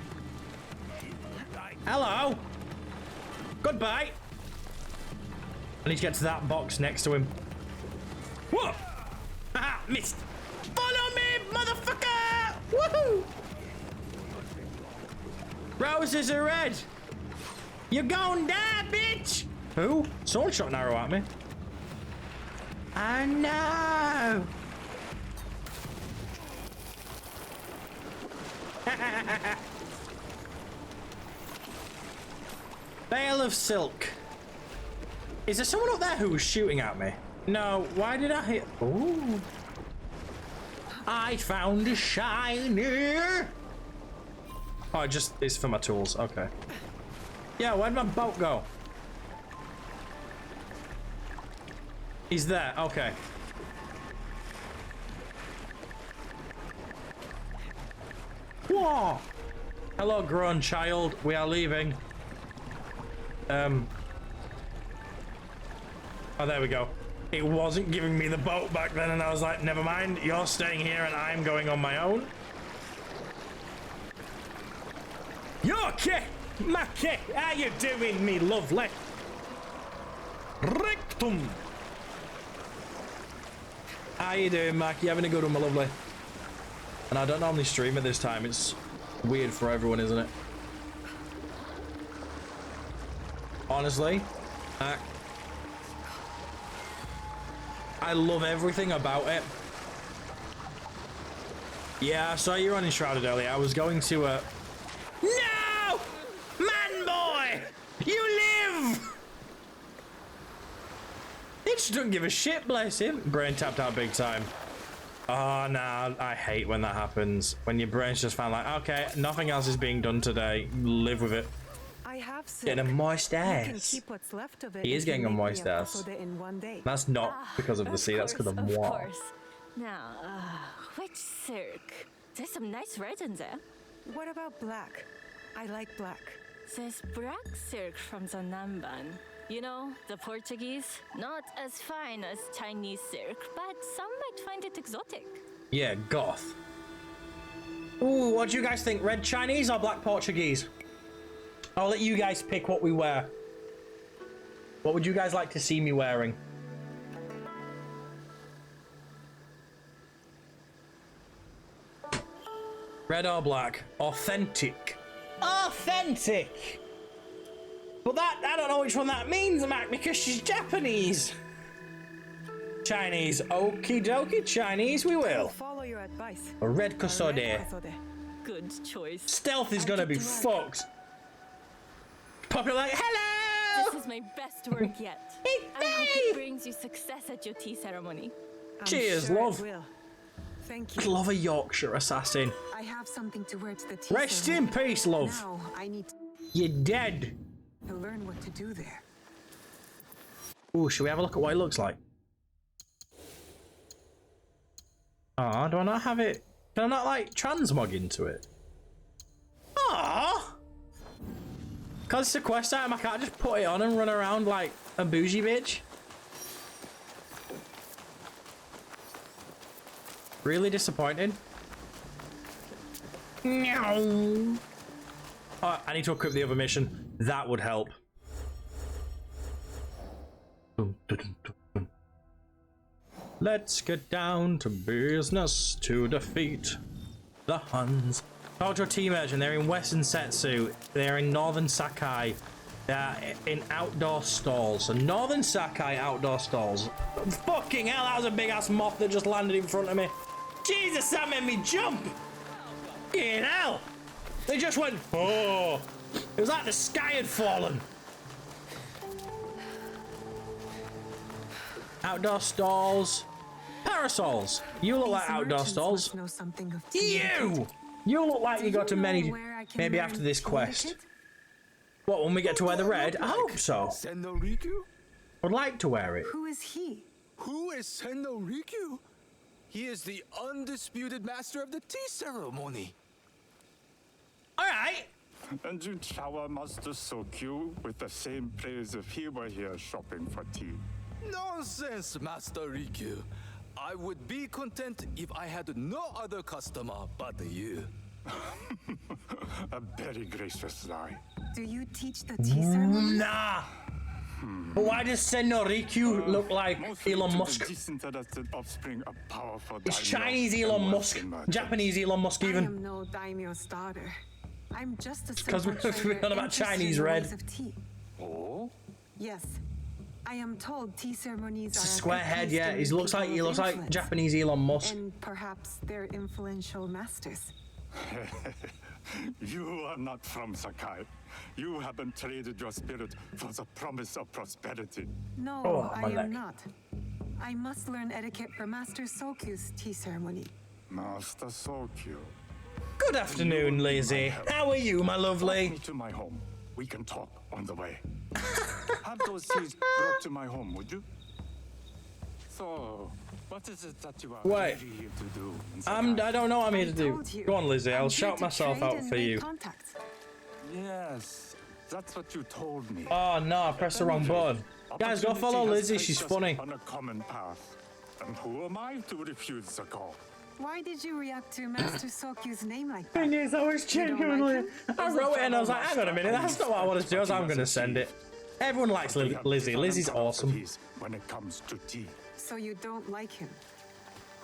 Hello. Goodbye. I need to get to that box next to him. Whoa! Haha, missed. Follow me, motherfucker! Woohoo! Roses are red. You're gonna die, bitch! Who? Someone shot an arrow at me. I know. Bale of silk. Is there someone up there who was shooting at me? No. Why did I hit? Ooh. I found a shiny. Oh, it's for my tools. Okay. Yeah, where'd my boat go? He's there. Okay. Whoa! Hello, grown child. We are leaving. Oh, there we go. It wasn't giving me the boat back then, and I was like, never mind. You're staying here, and I'm going on my own. Yorkie! Mackie! How you doing, me lovely? Rectum! How you doing, Mac? You having a good one, my lovely? And I don't normally stream at this time. It's weird for everyone, isn't it? Honestly, Mac, I love everything about it. Yeah, I saw you on Enshrouded earlier. I was going to No! Man boy! You live! He just doesn't give a shit, bless him. Brain tapped out big time. Oh, no, I hate when that happens. When your brain's just found like, okay, nothing else is being done today. Live with it. I have silk. Getting a moist You can ass. keep what's left of it. He is if you getting a make me moist ass. episode in one day. That's not because of the sea, that's because of moi. Of course. Now, which silk? There's some nice red in there. What about black? I like black. There's black silk from the Namban. You know, the Portuguese. Not as fine as Chinese silk, but some might find it exotic. Yeah, goth. Ooh, what do you guys think? Red Chinese or black Portuguese? I'll let you guys pick what we wear. What would you guys like to see me wearing? Red or black? Authentic. Authentic! But I don't know which one that means, Mac, because she's Japanese. Chinese. Okie dokie, Chinese we will. Follow your advice. A red Kosode. Good choice. Stealth is gonna be fucked. Popular like, hello! This is my best work yet. It's I hope me! it brings you success at your tea ceremony. Cheers, sure love. it will. Thank I'd you. love a Yorkshire assassin. I have something to wear to the tea Rest ceremony. in peace, love. Now I need You're dead. to learn what to do there. Ooh, should we have a look at what it looks like? Ah, do I not have it? Can I not like transmog into it? Ah, because it's a quest item, I can't just put it on and run around like a bougie bitch. Really disappointed. No. Oh, I need to equip the other mission. That would help. Let's get down to business to defeat the Huns. Talk to a team urchin. They're in Western Setsu. They're in Northern Sakai. They're in outdoor stalls. So Northern Sakai outdoor stalls. Fucking hell, that was a big ass moth that just landed in front of me. Jesus, that made me jump. Fucking hell. They just went, oh. It was like the sky had fallen. Outdoor stalls. Parasols. You look like These outdoor merchants stalls. must know something of tea etiquette. You look like Do you got to know many. where I can Maybe learn after this tea quest. etiquette? What, when we get to wear the red? I hope so. Senoriku? Would like to wear it. Who is he? Who is Senoriku? He is the undisputed master of the tea ceremony. All right. And you shower Master Sokyu with the same praise if he were here shopping for tea. Nonsense, Master Riku. I would be content if I had no other customer but you. A very gracious lie. Do you teach the tea ceremony? Nah. But why does Senoriku look like Mostly Elon to Musk? the disinterested offspring of powerful It's daimyo Chinese and Elon Musk. wealthy merchants. Japanese Elon Musk I even. am no daimyo's daughter. I'm just a Because simple we're trader on about interested Chinese in red. ways of tea. Oh? Yes. I am told tea ceremonies It's a are square good head, place yeah. to He meet looks like people of influence, Japanese Elon Musk. and perhaps their influential masters. You are not from Sakai. You haven't traded your spirit for the promise of prosperity. No, Oh, I my am leg. not. I must learn etiquette for Master Sokyu's tea ceremony. Master Sokyu. Good afternoon, Lizzie. How are you, my Walk lovely? me to my home. We can talk on the way. Have those teas brought to my home, would you? So, what is it that you are Wait. really here to do? in I Sakai? don't know what I'm here I to do. told you, Go on, Lizzie. I'm I'll here shout to myself trade out and for make you. contacts. Yes, that's what you told me. Oh no, I pressed the wrong button. Guys, go follow Opportunity Lizzie. has She's placed us funny. on a common path. And who am I to refuse the call? Why did you react to Master Sokyu's name like Thing that? is, I was You don't like genuinely. him? I wrote it and I was like, hang on a minute, that's not what I wanted to do. I was like, I'm going to send it. Everyone likes We have Lizzie. different Lizzie's awesome. philosophies when it comes to tea. So you don't like him?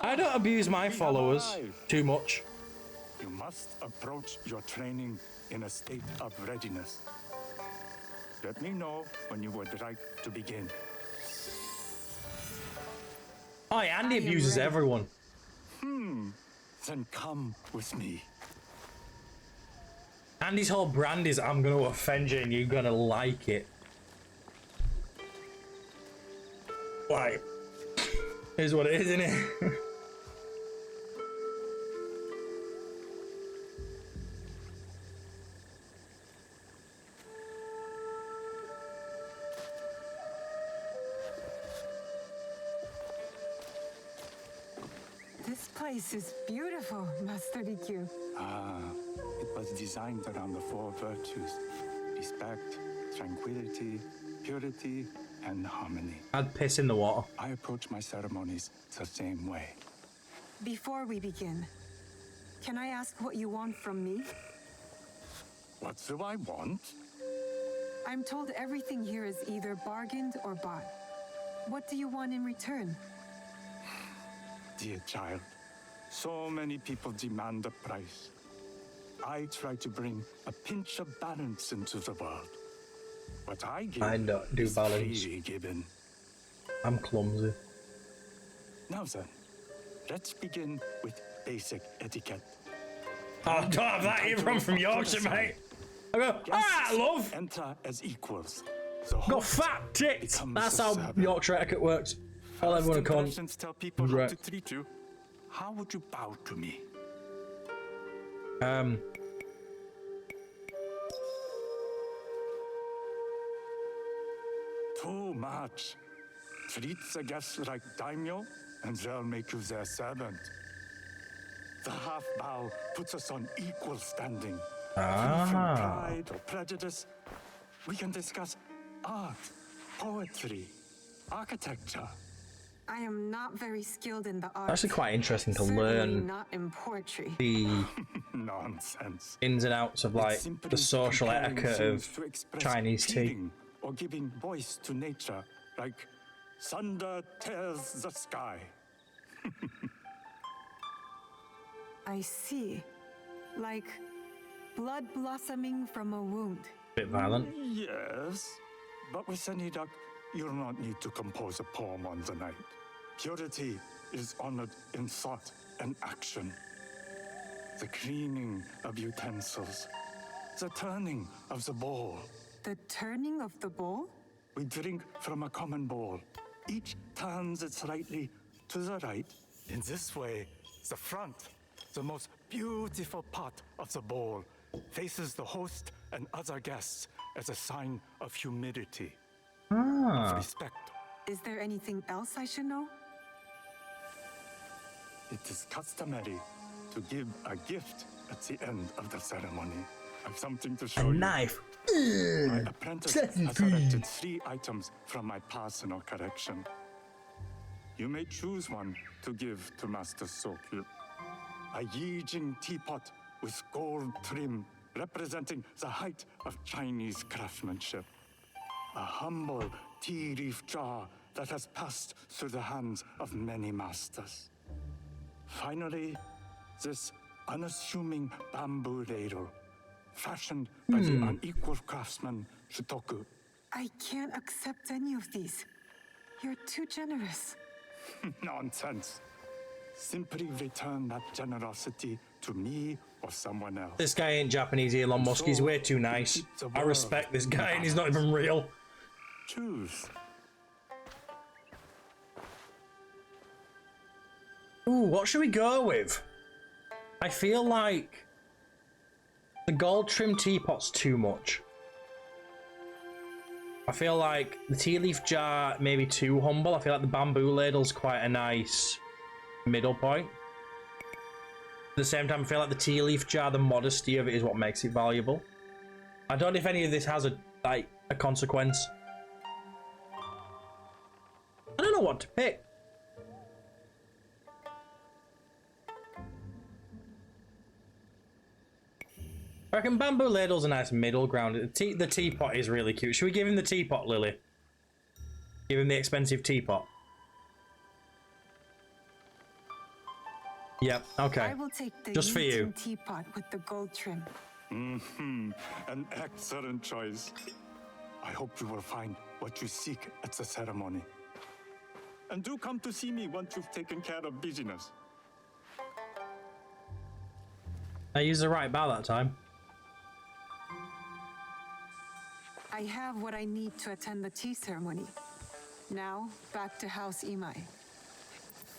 I don't abuse my followers too much. You must approach your training in a state of readiness. Let me know when you would like to begin. Oh, yeah, Andy I am abuses ready. everyone. Then come with me. Andy's whole brand is, I'm going to offend you and you're going to like it. Like, here's what it is, isn't it? This place is beautiful, Master Rikyu. It was designed around the four virtues: respect, tranquility, purity, and harmony. I'd piss in the water. I approach my ceremonies the same way. Before we begin, can I ask what you want from me? What do I want? I'm told everything here is either bargained or bought. What do you want in return? Dear child, so many people demand a price. I try to bring a pinch of balance into the world. What I give I don't do is balance. freely given. I'm clumsy. Now then, let's begin with basic etiquette. Oh, I don't have that here from Yorkshire, mate. I go, ah, love. Enter as equals. The Got host fat tits. becomes That's the how servant. Yorkshire etiquette works. Tell First everyone to come. impressions tell people Right. how to treat you. How would you bow to me? Too much. Treat the guests like daimyo, and they'll make you their servant. The half bow puts us on equal standing. Free from pride or prejudice, we can discuss art, poetry, architecture. I am not very skilled in the arts. Actually, quite interesting to Certainly learn not in poetry. the Nonsense. ins and outs of It's like simply the social comparing etiquette things of to express Chinese tea. feeling or giving voice to nature, like thunder tears the sky. I see. Like blood blossoming from a wound. Bit violent. Yes, but with any luck, you'll not need to compose a poem on the night. Purity is honored in thought and action. The cleaning of utensils, the turning of the bowl. The turning of the bowl? We drink from a common bowl. Each turns it slightly to the right. In this way, the front, the most beautiful part of the bowl, faces the host and other guests as a sign of humility, of respect. Is there anything else I should know? It is customary to give a gift at the end of the ceremony. I have something to show you. A knife. My apprentice has selected 3 items from my personal collection. You may choose one to give to Master Sokyu. A Yijing teapot with gold trim representing the height of Chinese craftsmanship. A humble tea leaf jar that has passed through the hands of many masters. Finally, this unassuming bamboo ladle, fashioned by the unequal craftsman Shutoku. I can't accept any of these. You're too generous. Nonsense. Simply return that generosity to me or someone else. This guy ain't Japanese, Elon Musk. He's way too nice. I respect this guy and he's not even real. Choose. Ooh, what should we go with? I feel like the gold trim teapot's too much. I feel like the tea leaf jar maybe too humble. I feel like the bamboo ladle's quite a nice middle point. At the same time, I feel like the tea leaf jar, the modesty of it is what makes it valuable. I don't know if any of this has a consequence. I don't know what to pick. I reckon bamboo ladle's a nice middle ground. The teapot is really cute. Should we give him the teapot, Lily? Give him the expensive teapot. Yep, okay. I will take the just for you. teapot with the gold trim. An excellent choice. I hope you will find what you seek at the ceremony. And do come to see me once you've taken care of business. I used the right bow that time. I have what I need to attend the tea ceremony. Now, back to House Imai.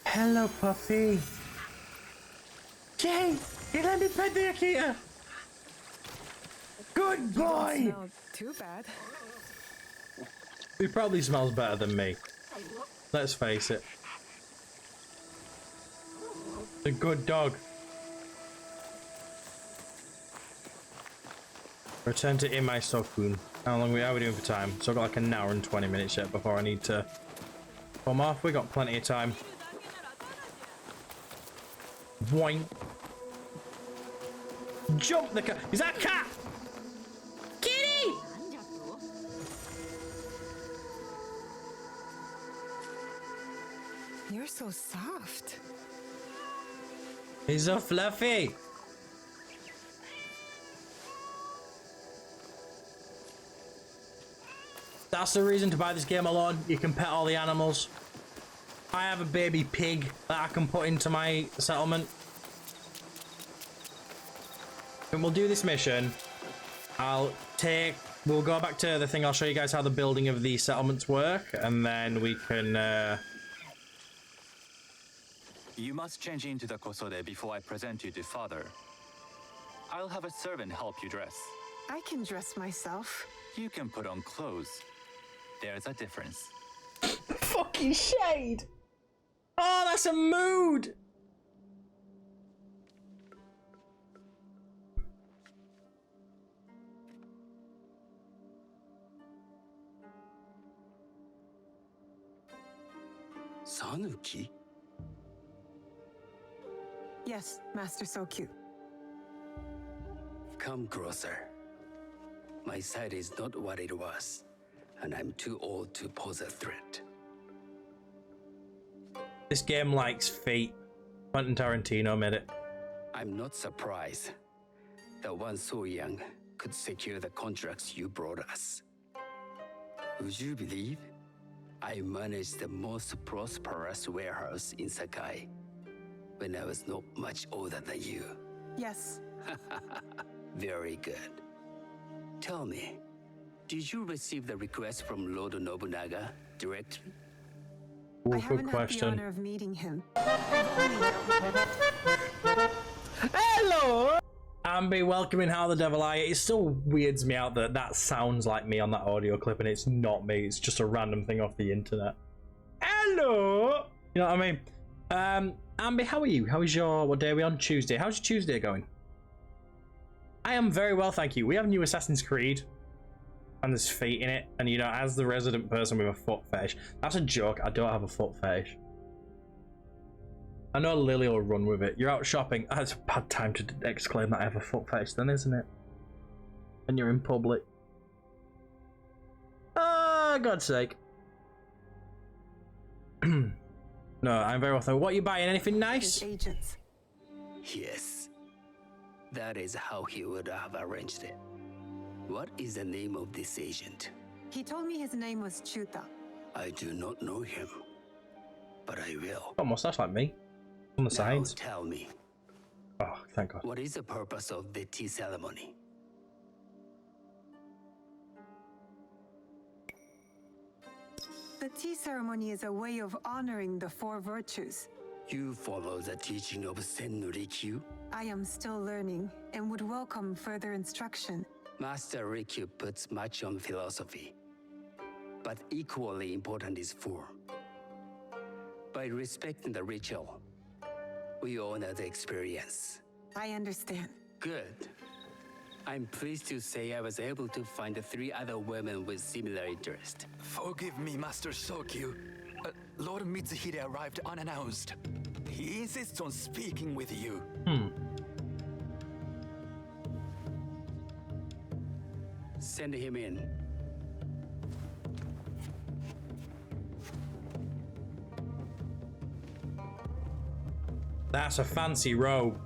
Hello, puppy. Jay, you let me pet the Akita. Good boy. Don't smell too bad. He probably smells better than me. Let's face it. A good dog. Return to Imai Sokun. How long are we doing for time? So I've got like an hour and 20 minutes yet before I need to come off. We got plenty of time. Boing. Jump the cat. Is that a cat? Kitty! You're so soft. He's so fluffy. That's the reason to buy this game alone. You can pet all the animals. I have a baby pig that I can put into my settlement. And we'll do this mission. We'll go back to the thing. I'll show you guys how the building of the settlements work, and then we can You must change into the kosode before I present you to father. I'll have a servant help you dress. I can dress myself. You can put on clothes. There's a difference. Fucking shade. Oh, that's a mood. Sanuki? Yes, Master Sokyu. Come closer. My sight is not what it was, and I'm too old to pose a threat. This game likes feet. Quentin Tarantino made it. I'm not surprised that one so young could secure the contracts you brought us. Would you believe I managed the most prosperous warehouse in Sakai when I was not much older than you? Yes. Very good. Tell me, did you receive the request from Lord Nobunaga directly? Ooh, I good haven't had the question. honor of meeting him. I've only known. Hello! Ambi, welcoming How the Devil Eye. It still weirds me out that that sounds like me on that audio clip and it's not me. It's just a random thing off the internet. Hello! You know what I mean? Ambi, how are you? How is your... What day are we on? Tuesday. How's your Tuesday going? I am very well, thank you. We have new Assassin's Creed. And there's feet in it. And, you know, as the resident person with a foot fetish... That's a joke. I don't have a foot fetish. I know Lily will run with it. You're out shopping. That's a bad time to exclaim that I have a foot fetish then, isn't it? When you're in public. Ah, God's sake. No, I'm very well. What are you buying? Anything nice? His agents. Yes. That is how he would have arranged it. What is the name of this agent? He told me his name was Chuta. I do not know him, but I will. Got a mustache like me. On the sides. Now tell me. Oh, thank God. What is the purpose of the tea ceremony? The tea ceremony is a way of honoring the four virtues. You follow the teaching of Sennu Rikyu? I am still learning and would welcome further instruction. Master Rikyu puts much on philosophy, but equally important is form. By respecting the ritual, we honor the experience. I understand. Good. I'm pleased to say I was able to find 3 other women with similar interest. Forgive me, Master Shokyu. Lord Mitsuhide arrived unannounced. He insists on speaking with you. Send him in. That's a fancy robe.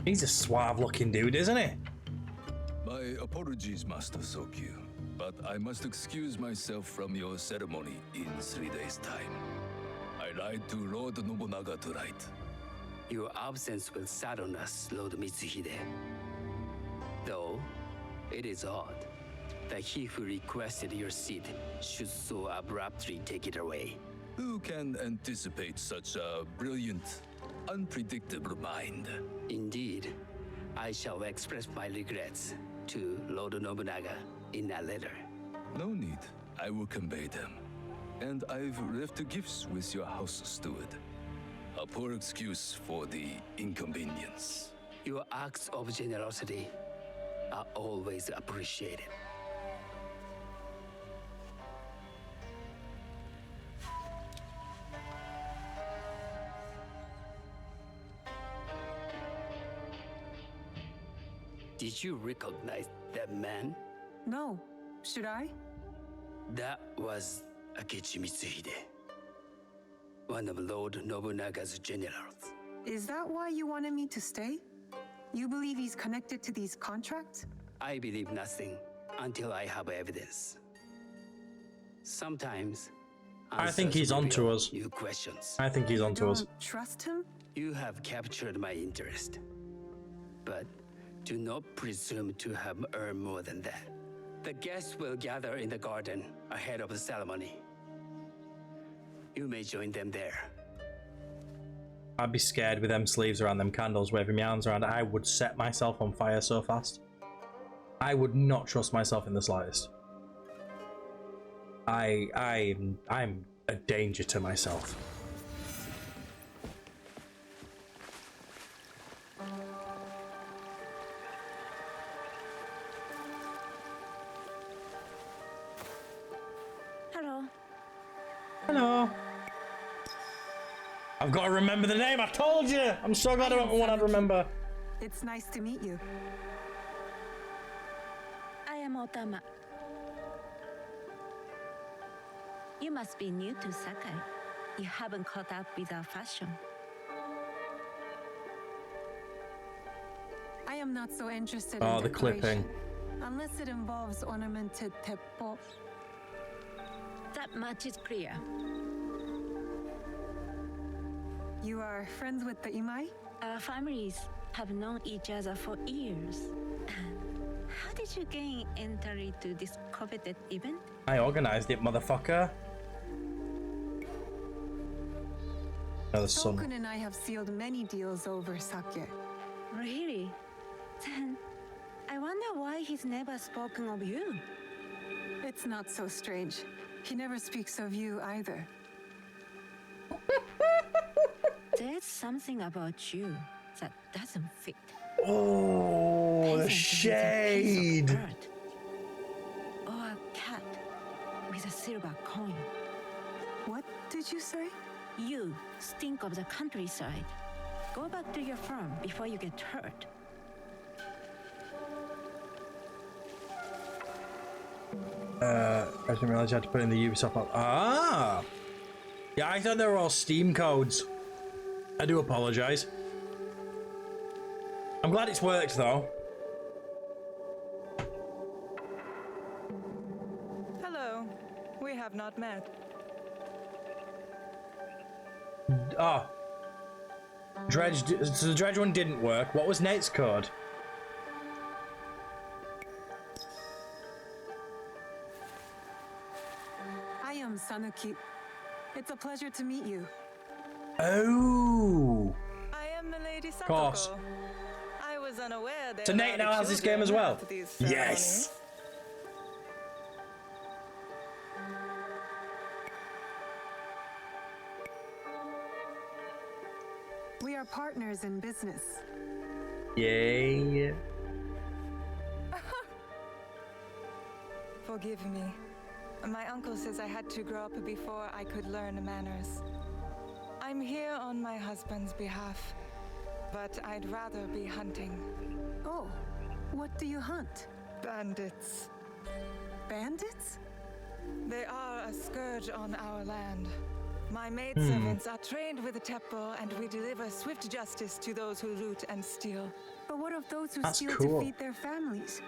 He's a suave looking dude, isn't he? My apologies, Master Shokyu, but I must excuse myself from your ceremony in 3 days' time. I lied to Lord Nobunaga tonight. Your absence will sadden us, Lord Mitsuhide. Though, it is odd that he who requested your seat should so abruptly take it away. Who can anticipate such a brilliant, unpredictable mind? Indeed, I shall express my regrets to Lord Nobunaga in a letter. No need. I will convey them. And I've left the gifts with your house steward. A poor excuse for the inconvenience. Your acts of generosity are always appreciated. Did you recognize that man? No. Should I? That was Akechi Mitsuhide, one of Lord Nobunaga's generals. Is that why you wanted me to stay? You believe he's connected to these contracts? I believe nothing until I have evidence. Sometimes I think he's onto us. New questions. I think he's onto us. Trust him? You have captured my interest, but do not presume to have earned more than that. The guests will gather in the garden ahead of the ceremony. You may join them there. I'd be scared with them sleeves around, them candles, waving my arms around. I would set myself on fire so fast. I would not trust myself in the slightest. I'm a danger to myself. Hello. Hello. I've got to remember the name. I told you. I'm so glad I don't want to remember. It's nice to meet you. I am Otama. You must be new to Sakai. You haven't caught up with our fashion. I am not so interested Oh, in the decoration, clipping. unless it involves ornamented teppo. That much is clear. You are friends with the Imai? Our families have known each other for years. did you gain entry to this coveted event? I organized it, motherfucker. Another son. Tokun and I have sealed many deals over sake. Really? Then I wonder why he's never spoken of you. It's not so strange. He never speaks of you either. There's something about you that doesn't fit. Oh, the shade. Or a cat with a silver coin. What did you say? You stink of the countryside. Go back to your farm before you get hurt. I didn't realize you had to put in the Ubisoft logo. Ah! Yeah, I thought they were all Steam codes. I do apologize. I'm glad it's worked though. Hello. We have not met. Ah. Dredge. So the Dredge one didn't work. What was Nate's code? I am Sanuki. It's a pleasure to meet you. Oh. I am Milady Satoko. Course. I was unaware that So Nate now has this game as well. Yes. We are partners in business. Yay. Forgive me. My uncle says I had to grow up before I could learn manners. I'm here on my husband's behalf, but I'd rather be hunting. Oh, what do you hunt? Bandits. Bandits? They are a scourge on our land. My maidservants are trained with the teppo, and we deliver swift justice to those who loot and steal. But what of those who That's steal cool. to feed their families?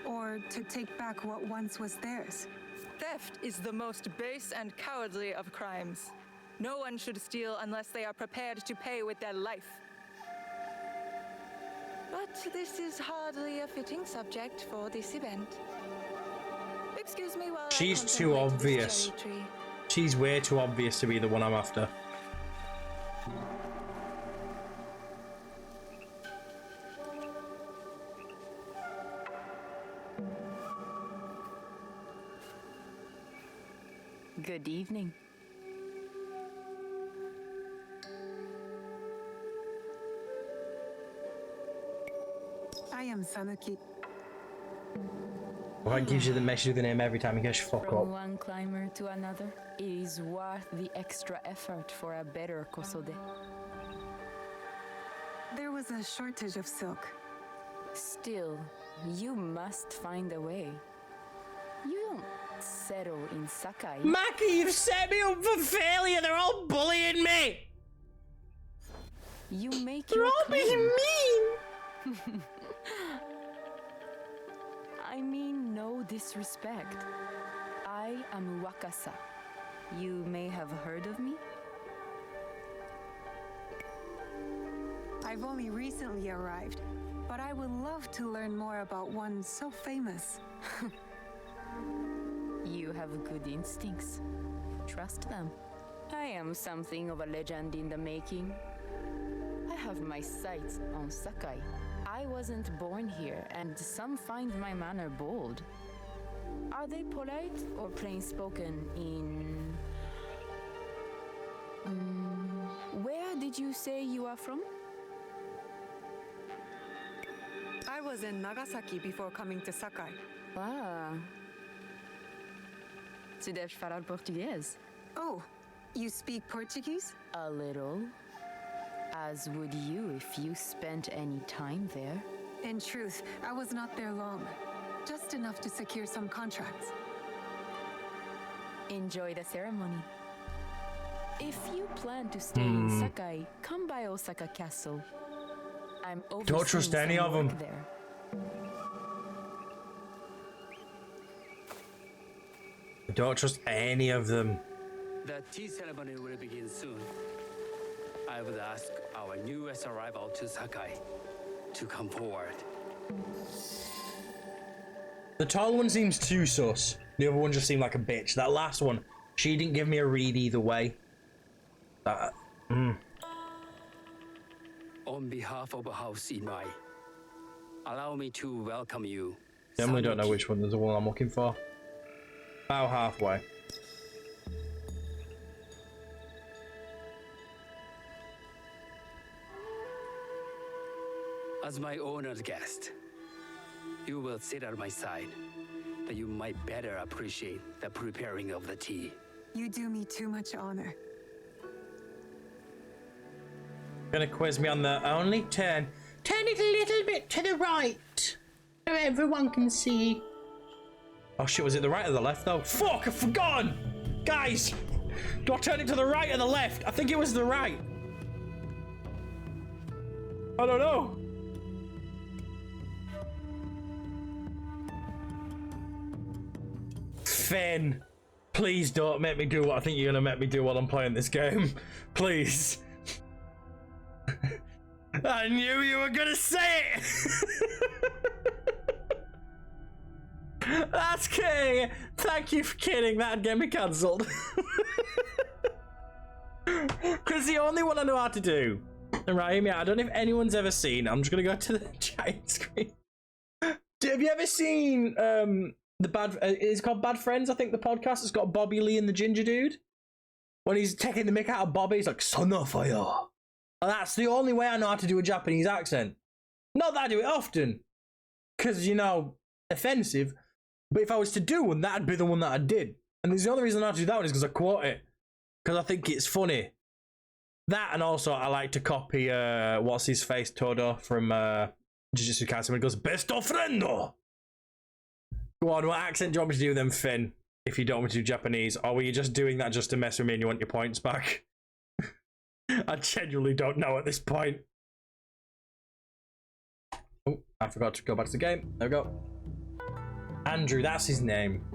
Or to take back what once was theirs? Theft is the most base and cowardly of crimes. No one should steal unless they are prepared to pay with their life. But this is hardly a fitting subject for this event. Excuse me while She's I too contemplate this obvious. cherry tree. She's way too obvious to be the one I'm after. Good evening. I am Sanuki. Why gives you the message with the name every time you get fuck From up? one climber to another, it is worth the extra effort for a better kosode. There was a shortage of silk. Still, you must find a way. You don't settle in Sakai. Maki, you've set me up for failure. They're all bullying me. You make They're your all being claim. mean. I mean no disrespect. I am Wakasa. You may have heard of me? I've only recently arrived, but I would love to learn more about one so famous. You have good instincts. Trust them. I am something of a legend in the making. I have my sights on Sakai. I wasn't born here, and some find my manner bold. Are they polite or plain spoken in... Where did you say you are from? I was in Nagasaki before coming to Sakai. Ah. Tu deves falar português? Oh, you speak Portuguese? A little. As would you if you spent any time there. In truth, I was not there long. Just enough to secure some contracts. Enjoy the ceremony. If you plan to stay in Sakai, come by Osaka Castle. I'm overseeing Don't trust any some of them. work there. I don't trust any of them. The tea ceremony will begin soon. I would ask our newest arrival to Sakai to come forward. The tall one seems too sus. The other one just seemed like a bitch. That last one, she didn't give me a read either way. On behalf of House Imai, allow me to welcome you. Definitely don't know which one is the one I'm looking for. About halfway. As my honored guest, you will sit at my side, but you might better appreciate the preparing of the tea. You do me too much honor. Gonna quiz me on the only turn. Turn it a little bit to the right, so everyone can see. Oh shit, was it the right or the left though? Fuck, I've forgotten! Guys! Do I turn it to the right or the left? I think it was the right. I don't know. Finn, please don't make me do what I think you're gonna make me do while I'm playing this game. Please. I knew you were gonna say it! That's kidding. Thank you for kidding. That'd get me cancelled. Because the only one I know how to do. Right, I don't know if anyone's ever seen. I'm just gonna go to the giant screen. Have you ever seen the bad? It's called Bad Friends, I think, the podcast. It's got Bobby Lee and the ginger dude. When he's taking the mick out of Bobby, he's like, "Son of fire." And that's the only way I know how to do a Japanese accent. Not that I do it often, because you know, offensive. But if I was to do one, that'd be the one that I did. And there's the only reason I know how to do that one is because I quote it, because I think it's funny. That, and also I like to copy what's his face, Todo from Jujutsu Kaisen when he goes, "Besto friendo." Go on, what accent do you want me to do then, Finn? If you don't want me to do Japanese, or were you just doing that just to mess with me and you want your points back? I genuinely don't know at this point. Oh, I forgot to go back to the game. There we go. Andrew, that's his name.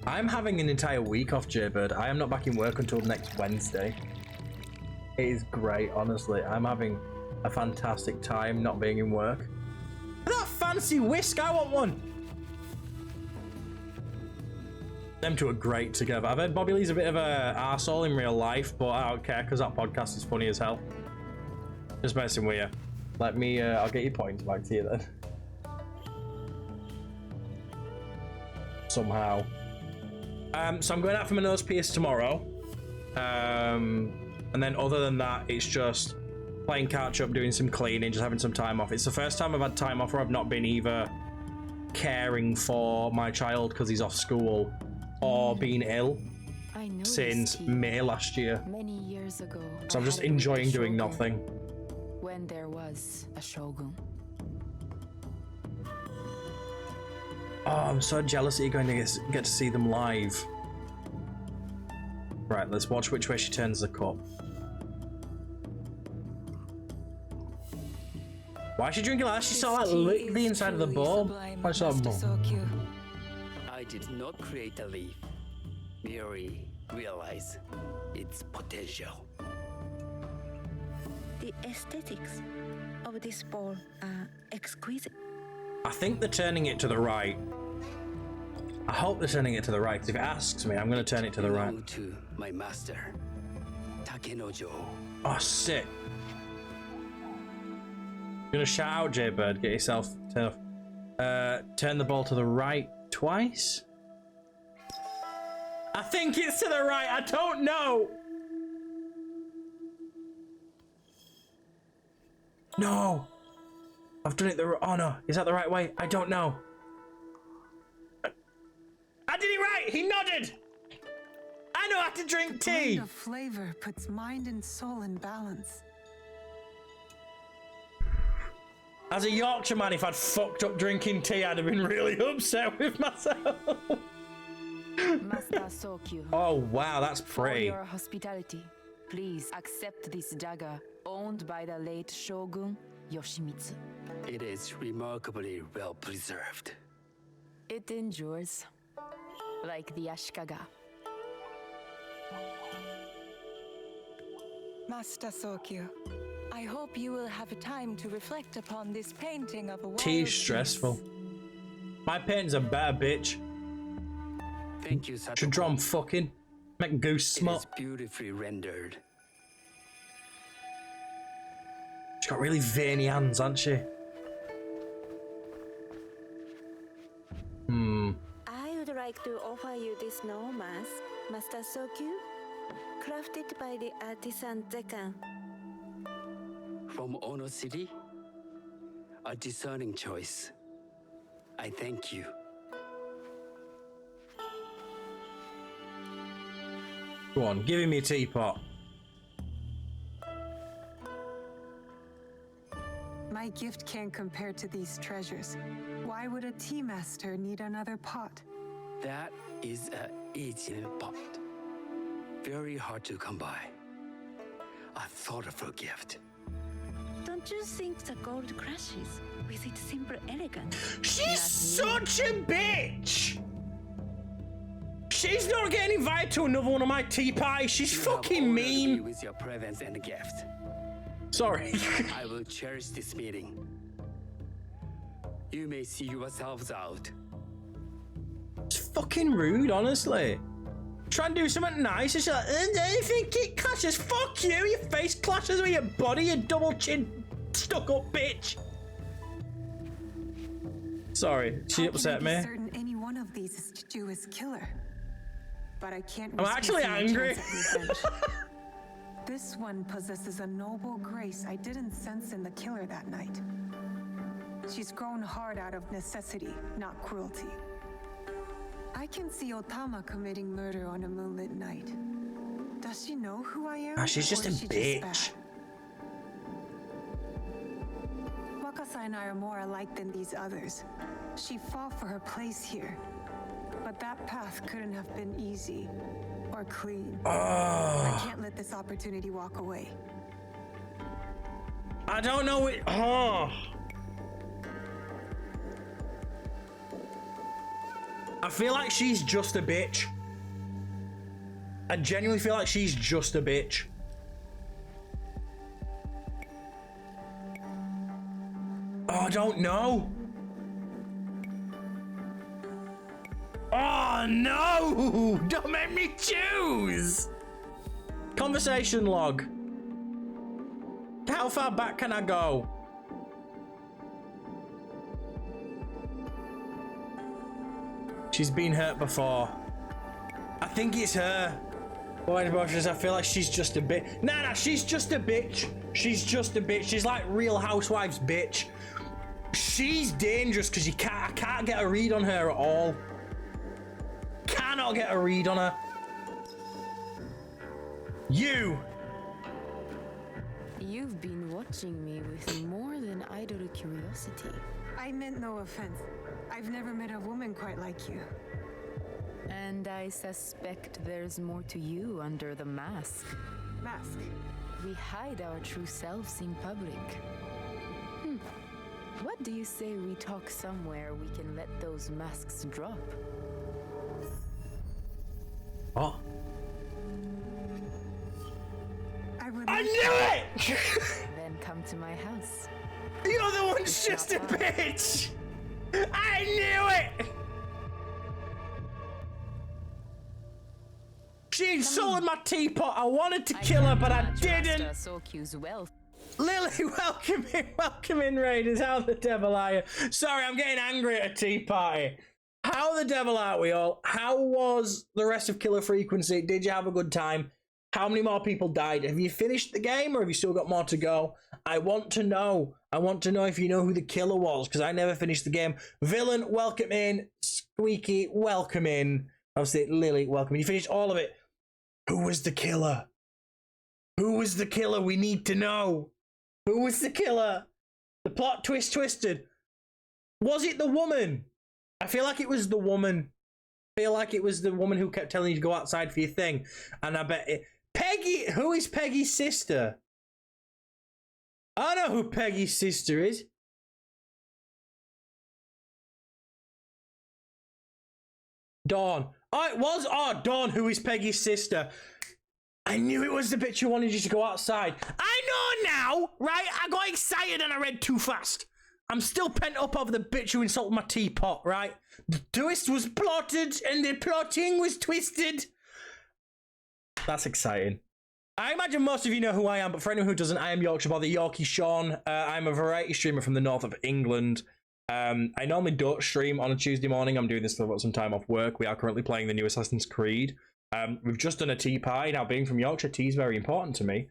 I'm having an entire week off, Jaybird. I am not back in work until next Wednesday. It is great, honestly. I'm having a fantastic time not being in work. That fancy whisk, I want one. Them two are great together. I've heard Bobby Lee's a bit of a arsehole in real life, but I don't care because that podcast is funny as hell. Just messing with you. Let me, I'll get your points back to you then. Somehow. So I'm going out for my nose pierce tomorrow. And then other than that, it's just playing catch up, doing some cleaning, just having some time off. It's the first time I've had time off where I've not been either caring for my child because he's off school or being ill since May last year. Many years ago. So I'm just enjoying doing nothing. When there was a shogun. Oh, I'm so jealous that you're going to get to see them live. Right, let's watch which way she turns the cup. Why is she drinking like that? She sort of like licked the inside of the bowl. I did not create a leaf, merely realize its potential. The aesthetics of this bowl are exquisite. I think they're turning it to the right. I hope they're turning it to the right, because if it asks me, I'm going to turn it to the right. To my master, Takenojo. Oh, sick. You're going to shout out, Jaybird. Get yourself turn the ball to the right twice. I think it's to the right. I don't know. No. I've done it the... Oh, no. Is that the right way? I don't know. I did it right. He nodded. I know how to drink tea. The flavor puts mind and soul in balance. As a Yorkshire man, if I'd fucked up drinking tea, I'd have been really upset with myself. Master Sokyu. Oh, wow. That's pretty. For your hospitality, please accept this dagger owned by the late Shogun Yoshimitsu. It is remarkably well preserved. It endures, like the Ashikaga. Master Sokyu, I I hope you will have time to reflect upon this painting of a wild T's stressful. My painting's a better bitch. Thank you, Satoko. Should draw him fucking. Make Goose smut. It is beautifully rendered. She's got really veiny hands, hasn't she? I would like to offer you this snow mask, Master Sokyu, crafted by the artisan Zekan. From Ono City? A discerning choice. I thank you. Go on, give me a teapot. My gift can't compare to these treasures. Why would a tea master need another pot? That is a aging pot. Very hard to come by. A thoughtful gift. Don't you think the gold crashes with its simple elegance? She's such a bitch! She's not getting invited to another one of my tea parties. She's fucking mean. With your presence and gift. Sorry. I will cherish this meeting. You may see yourselves out. It's fucking rude, honestly. Try and do something nice, and she's like, I think it clashes. Fuck you, your face clashes with your body, you double chin, stuck up bitch. Sorry, she upset me. I'm certain any one of these is Jewish killer. But I can't. I'm actually angry. This one possesses a noble grace I didn't sense in the killer that night. She's grown hard out of necessity, not cruelty. I can see Otama committing murder on a moonlit night. Does she know who I am? She's just a bitch. Wakasa and I are more alike than these others. She fought for her place here. But that path couldn't have been easy or clean. I can't let this opportunity walk away. I don't know it. I feel like she's just a bitch. I genuinely feel like she's just a bitch. Oh, I don't know. Oh no! Don't make me choose! Conversation log. How far back can I go? She's been hurt before. I think it's her. Boy, I feel like she's just a bitch. Nah, she's just a bitch. She's just a bitch. She's like Real Housewives bitch. She's dangerous because I can't get a read on her at all. Cannot get a read on her. You've been watching me with more than idle curiosity. I meant no offense. I've never met a woman quite like you. And I suspect there's more to you under the mask. Mask? We hide our true selves in public. What do you say we talk somewhere we can let those masks drop? Oh. I knew it! Then come to my house. The other one's just a bitch! I knew it! She insulted my teapot. I wanted to kill her, but I didn't. Lily, welcome in, Raiders. How the devil are you? Sorry, I'm getting angry at a tea party. How the devil are we all? How was the rest of Killer Frequency? Did you have a good time? How many more people died? Have you finished the game or have you still got more to go? I want to know. I want to know if you know who the killer was because I never finished the game. Villain, welcome in. Squeaky, welcome in. Obviously, Lily, welcome in. You finished all of it. Who was the killer? Who was the killer? We need to know. Who was the killer? The plot twist twisted. Was it the woman? I feel like it was the woman. I feel like it was the woman who kept telling you to go outside for your thing. And I bet it... Peggy! Who is Peggy's sister? I know who Peggy's sister is. Dawn. Oh, it was. Oh, Dawn, who is Peggy's sister. I knew it was the bitch who wanted you to go outside. I know now, right? I got excited and I read too fast. I'm still pent up over the bitch who insulted my teapot, right? The twist was plotted and the plotting was twisted. That's exciting. I imagine most of you know who I am, but for anyone who doesn't, I am Yorkshire Boy, the Yorkie Sean. I'm a variety streamer from the north of England. I normally don't stream on a Tuesday morning. I'm doing this for some time off work. We are currently playing the new Assassin's Creed. We've just done a tea party. Now, being from Yorkshire, tea is very important to me.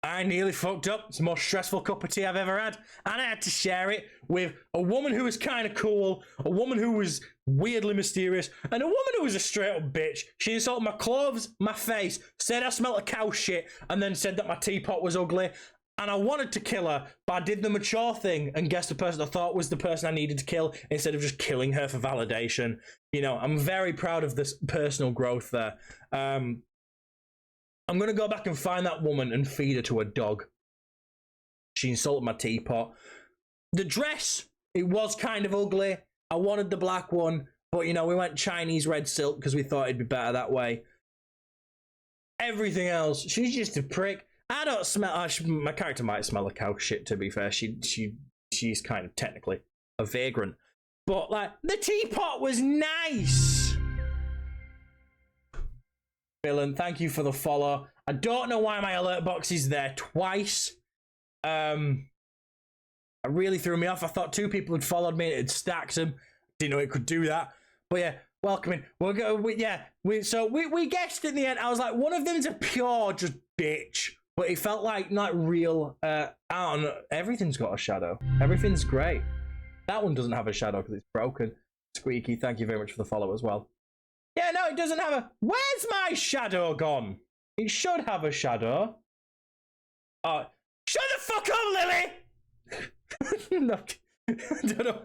I nearly fucked up. It's the most stressful cup of tea I've ever had. And I had to share it with a woman who was kind of cool, a woman who was weirdly mysterious, and a woman who was a straight up bitch. She insulted my clothes, my face, said I smelled of cow shit, and then said that my teapot was ugly. And I wanted to kill her, but I did the mature thing and guessed the person I thought was the person I needed to kill instead of just killing her for validation. You know, I'm very proud of this personal growth there. I'm going to go back and find that woman and feed her to a dog. She insulted my teapot. The dress, it was kind of ugly. I wanted the black one, but, you know, we went Chinese red silk because we thought it'd be better that way. Everything else, she's just a prick. I don't smell... my character might smell of cow shit, to be fair. She's kind of technically a vagrant. But, like, the teapot was nice. Villain, thank you for the follow. I don't know why my alert box is there twice. It really threw me off. I thought 2 people had followed me and it had stacked them. Didn't know it could do that. But yeah, welcome in. We'll go. We guessed in the end. I was like, one of them's a pure just bitch, but it felt like real. I don't know. Everything's got a shadow. Everything's great. That one doesn't have a shadow because it's broken. Squeaky, thank you very much for the follow as well. Yeah, no, it doesn't have a... Where's my shadow gone? It should have a shadow. Oh, shut the fuck up, Lily! No, I don't know.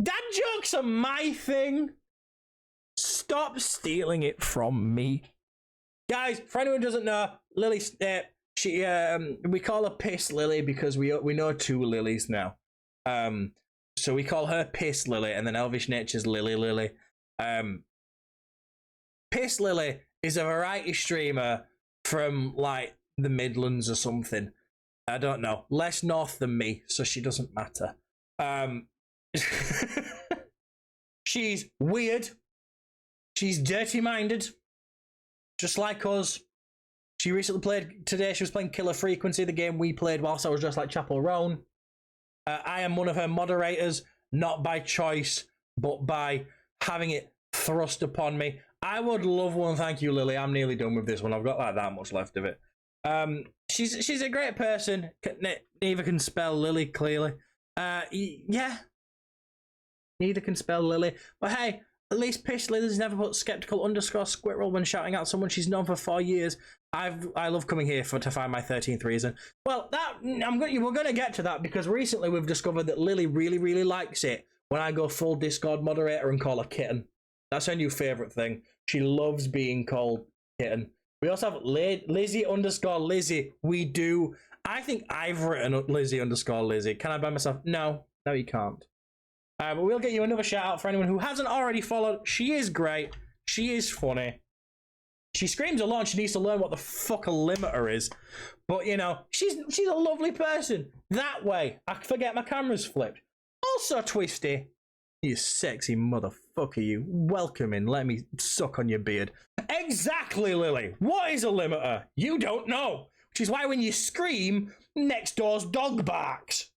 Dad jokes are my thing. Stop stealing it from me. Guys, for anyone who doesn't know, Lily, we call her Piss Lily because we know 2 Lilies now. So we call her Piss Lily, and then Elvish Nature's Lily. Piss Lily is a variety streamer from like the Midlands or something. I don't know. Less north than me, so she doesn't matter. She's weird. She's dirty-minded. Just like us. She recently played today. She was playing Killer Frequency, the game we played whilst I was dressed like Chapel Roan. I am one of her moderators, not by choice, but by having it thrust upon me. I would love one. Thank you, Lily. I'm nearly done with this one. I've got like that much left of it. She's a great person. Neither can spell Lily clearly. Yeah. Neither can spell Lily. But hey, at least Piss Lily's never put skeptical_squirrel when shouting out someone she's known for 4 years. I love coming here to find my 13th reason. Well, we're gonna get to that because recently we've discovered that Lily really likes it when I go full Discord moderator and call her kitten. That's her new favourite thing. She loves being called kitten. We also have Lizzie_Lizzie. We do. I think I've written Lizzie_Lizzie. Can I by myself? No, you can't. But we'll get you another shout out for anyone who hasn't already followed. She is great. She is funny. She screams a lot and she needs to learn what the fuck a limiter is. But, you know, she's a lovely person. That way. I forget my camera's flipped. Also, Twisty. You sexy motherfucker, you. Welcome in. Let me suck on your beard. Exactly, Lily. What is a limiter? You don't know. Which is why when you scream, next door's dog barks.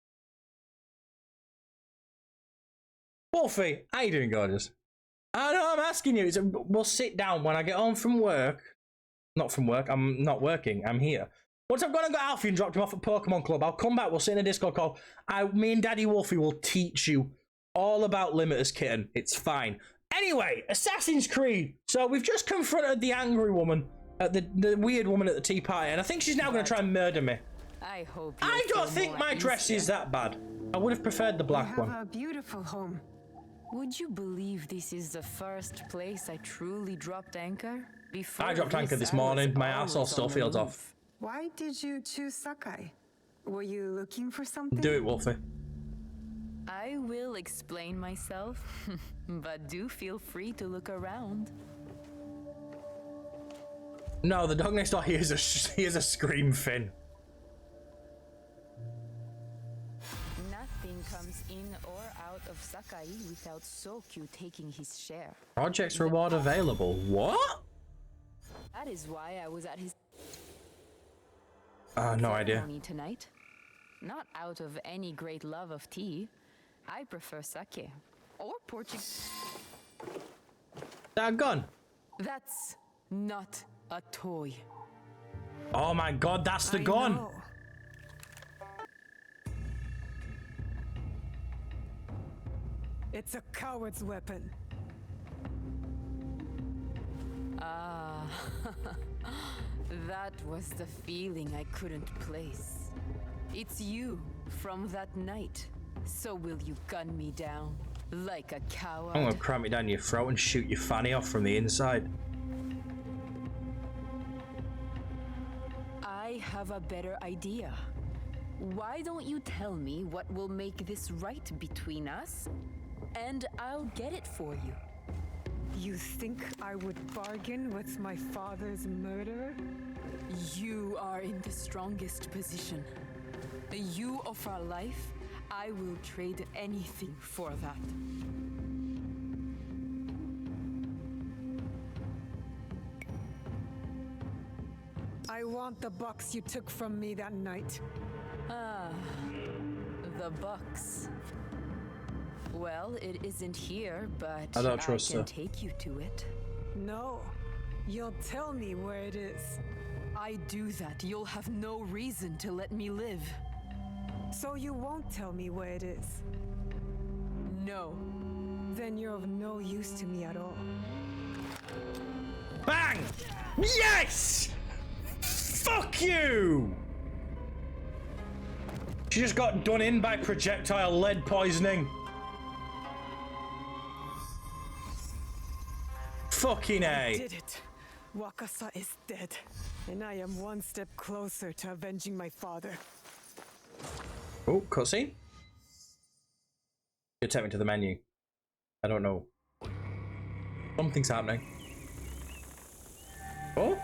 Wolfie, how you doing, gorgeous? I know, I'm asking you. We'll sit down when I get home from work. Not from work. I'm not working. I'm here. Once I've gone and got Alfie and dropped him off at Pokemon Club, I'll come back. We'll sit in a Discord call. Me and Daddy Wolfie will teach you all about limiters, kitten. It's fine. Anyway, Assassin's Creed. So we've just confronted the angry woman, the weird woman at the tea party, and I think she's now going to try and murder me. I hope. I don't think my dress is that bad. I would have preferred the black one. You have a beautiful home. Would you believe this is the first place I truly dropped anchor? Before I dropped anchor this morning. My asshole still feels off. Why did you choose Sakai? Were you looking for something? Do it, Wolfie. I will explain myself, but do feel free to look around. No, the dog next door hears a scream, Finn. Nothing comes in or out of Sakai without Sokyu taking his share. Projects reward available. What? That is why I was at his No idea. ceremony tonight. Not out of any great love of tea. I prefer sake or Portuguese. That gun. That's not a toy. Oh my god, that's the gun. know. It's a coward's weapon. Ah, that was the feeling I couldn't place. It's you from that night. So will you gun me down like a coward? I'm gonna cram it down your throat and shoot your fanny off from the inside. I have a better idea. Why don't you tell me what will make this right between us, and I'll get it for you. You think I would bargain with my father's murderer? You are in the strongest position. You offer life, I will trade anything for that. I want the box you took from me that night. Ah, the box. Well, it isn't here, but I don't trust can her. take you to it. No, you'll tell me where it is. I do that, you'll have no reason to let me live. So you won't tell me where it is? No. Then you're of no use to me at all. Bang! Yes! Fuck you! She just got done in by projectile lead poisoning. Fucking I A. did it. Wakasa is dead, and I am one step closer to avenging my father. Oh, cutscene? You take me to the menu. I don't know. Something's happening. Oh?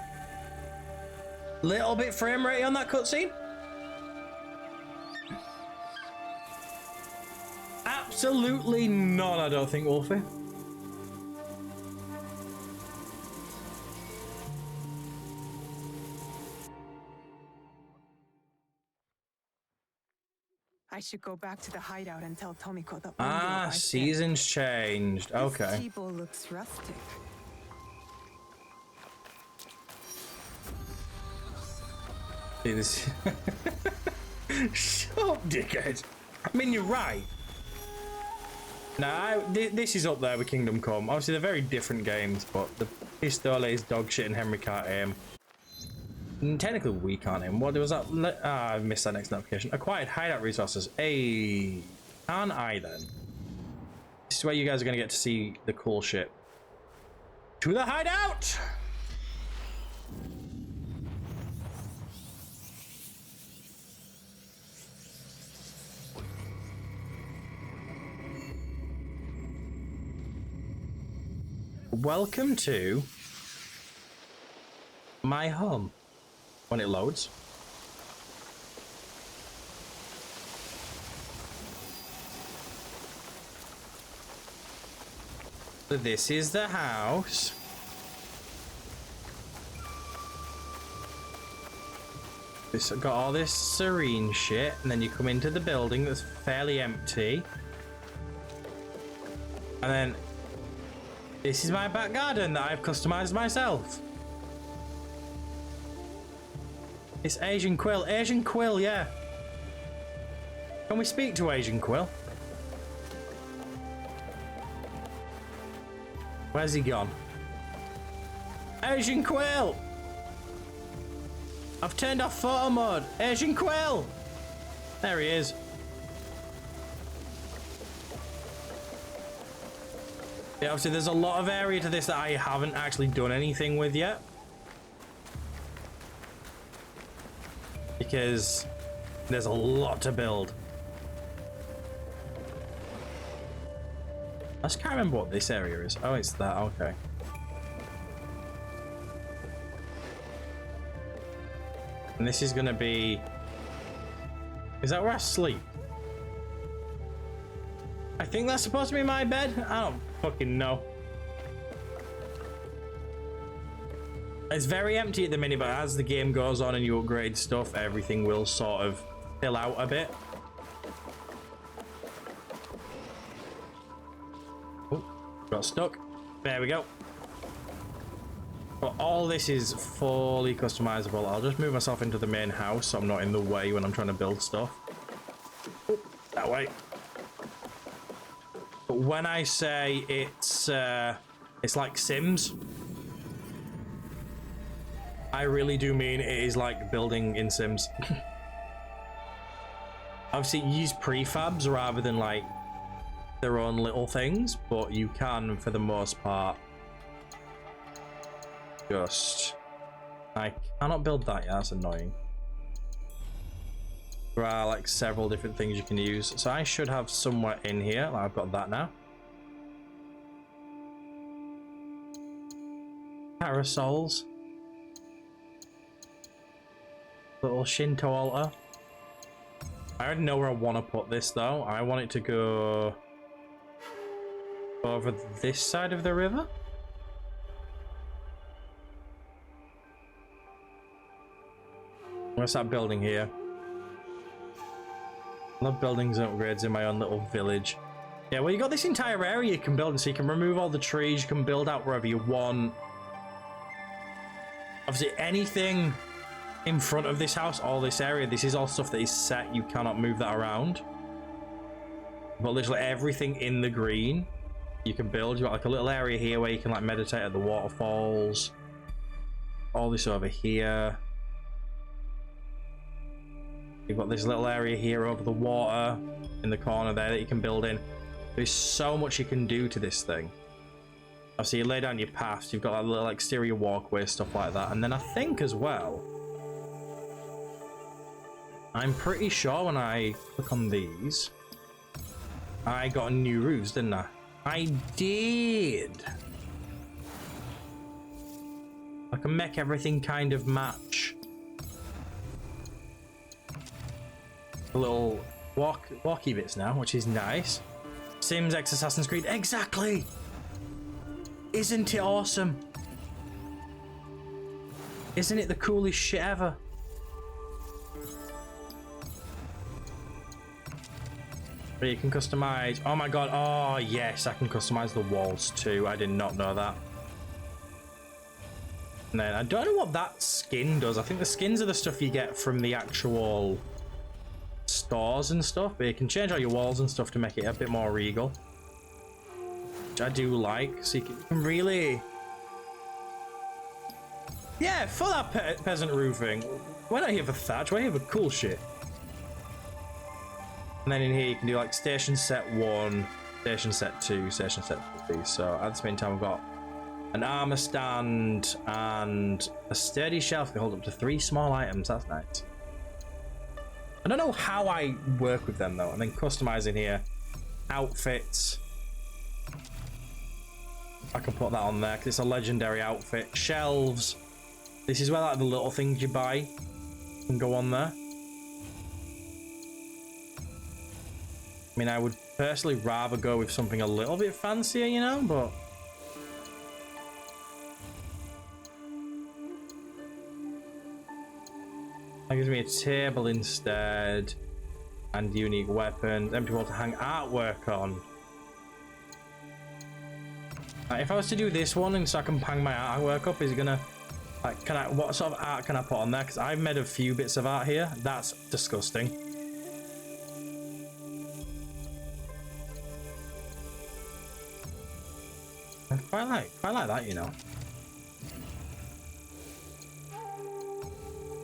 Little bit frame rate on that cutscene? Absolutely none, I don't think, Wolfie. I should go back to the hideout and tell Tomiko that. Ah, seasons changed. Okay. This people looks rustic. See this. Shut up, dickhead. I mean, you're right. Nah, this is up there with Kingdom Come. Obviously, they're very different games, but the Pistole is dog shit and Henry can't aim. And technically, we can't aim. What was that? I missed that next notification. Acquired hideout resources. Hey, can I then? This is where you guys are going to get to see the cool shit. To the hideout! Welcome to my home. When it loads. So this is the house. It's got all this serene shit, and then you come into the building that's fairly empty. And then this is my back garden that I've customized myself. It's Asian Quill. Asian Quill, yeah. Can we speak to Asian Quill? Where's he gone? Asian Quill! I've turned off photo mode. Asian Quill! There he is. Yeah, obviously there's a lot of area to this that I haven't actually done anything with yet. Because there's a lot to build. I just can't remember what this area is. Oh, it's that. Okay. And this is gonna be... Is that where I sleep? I think that's supposed to be my bed. I don't fucking know. It's very empty at the minute, but as the game goes on and you upgrade stuff, everything will sort of fill out a bit. Oh, got stuck. There we go. But all this is fully customizable. I'll just move myself into the main house so I'm not in the way when I'm trying to build stuff. Oh, that way. But when I say it's like Sims, I really do mean it is like building in Sims. Obviously, use prefabs rather than like their own little things, but you can, for the most part, just... I cannot build that yet, that's annoying. There are like several different things you can use, so I should have somewhere in here. I've got that now. Parasols. Little Shinto altar. I already know where I want to put this though. I want it to go over this side of the river. What's that building here? I love buildings and upgrades in my own little village. Yeah, well, you got this entire area you can build, so you can remove all the trees, you can build out wherever you want. Obviously, anything in front of this house, all this area, this is all stuff that is set. You cannot move that around. But literally everything in the green, you can build. You've got like a little area here where you can like meditate at the waterfalls. All this over here. You've got this little area here over the water in the corner there that you can build in. There's so much you can do to this thing. Obviously, you lay down your paths. You've got that little exterior walkway, stuff like that. And then I think as well, I'm pretty sure when I click on these, I got new roofs, didn't I? I did. I can make everything kind of match. The little walkie bits now, which is nice. Sims X Assassin's Creed, exactly. Isn't it awesome? Isn't it the coolest shit ever? But you can customize. Oh my god. Oh yes, I can customize the walls too. I did not know that. And then I don't know what that skin does. I think the skins are the stuff you get from the actual stores and stuff, but you can change all your walls and stuff to make it a bit more regal, which I do like. So you can really, yeah, for that peasant roofing. We're not here for thatch, we're here for cool shit. And then in here you can do like station set 1, station set 2, station set 3. So at the same time we've got an armor stand and a sturdy shelf can hold up to 3 small items. That's nice. I don't know how I work with them though. And then customizing here, outfits. I can put that on there because it's a legendary outfit. Shelves. This is where like the little things you buy can go on there. I mean, I would personally rather go with something a little bit fancier, you know, but that gives me a table instead, and unique weapons, empty wall to hang artwork on. If I was to do this one and so I can hang my artwork up, is it gonna, like, what sort of art can I put on there? Because I've made a few bits of art here. That's disgusting. I quite like that, you know.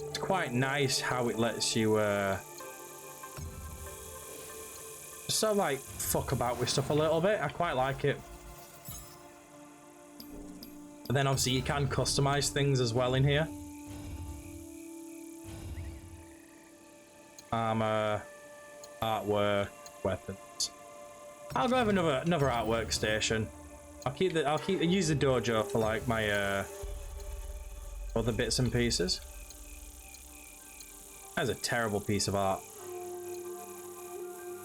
It's quite nice how it lets you sort of like fuck about with stuff a little bit. I quite like it. But then obviously you can customize things as well in here. Armor, artwork, weapons. I'll go have another artwork station. I'll use the dojo for like my other bits and pieces. That's a terrible piece of art.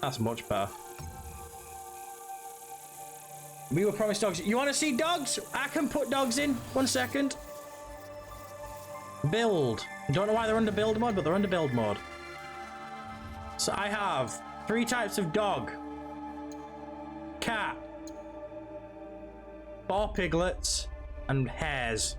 That's much better. We were promised dogs. You want to see dogs? I can put dogs in. 1 second. Build. Don't know why they're under build mode, but they're under build mode. So I have 3 types of dog. Cat. 4 piglets. And hares.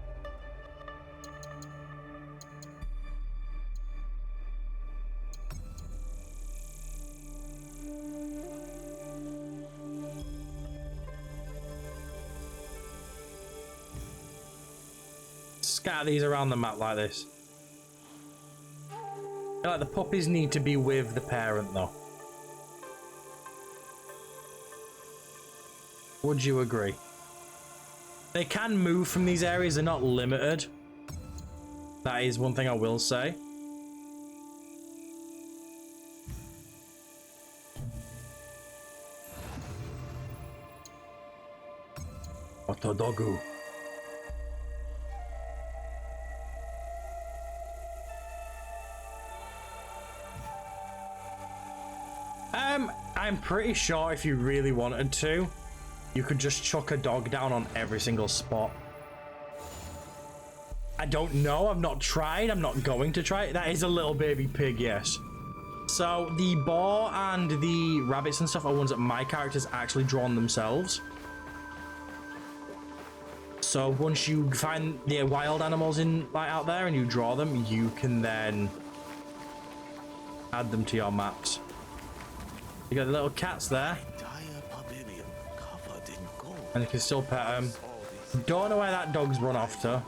Scatter these around the map like this. I feel like the puppies need to be with the parent though. Would you agree? They can move from these areas, they're not limited. That is one thing I will say. Otodogu. I'm pretty sure if you really wanted to, you could just chuck a dog down on every single spot. I don't know. I've not tried. I'm not going to try it. That is a little baby pig, yes. So the boar and the rabbits and stuff are ones that my characters actually drawn themselves. So once you find the wild animals in out there and you draw them, you can then add them to your maps. You got the little cats there. And you can still pet them. Don't know where that dog's run off to.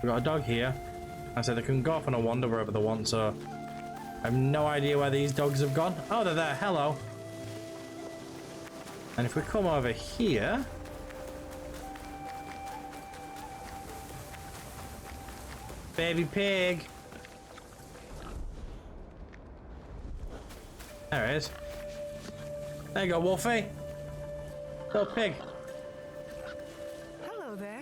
We got a dog here. I said they can go off on a wander wherever they want, so I have no idea where these dogs have gone. Oh, they're there. Hello. And if we come over here, baby pig. There it is. There you go, Wolfie. Little pig. Hello there.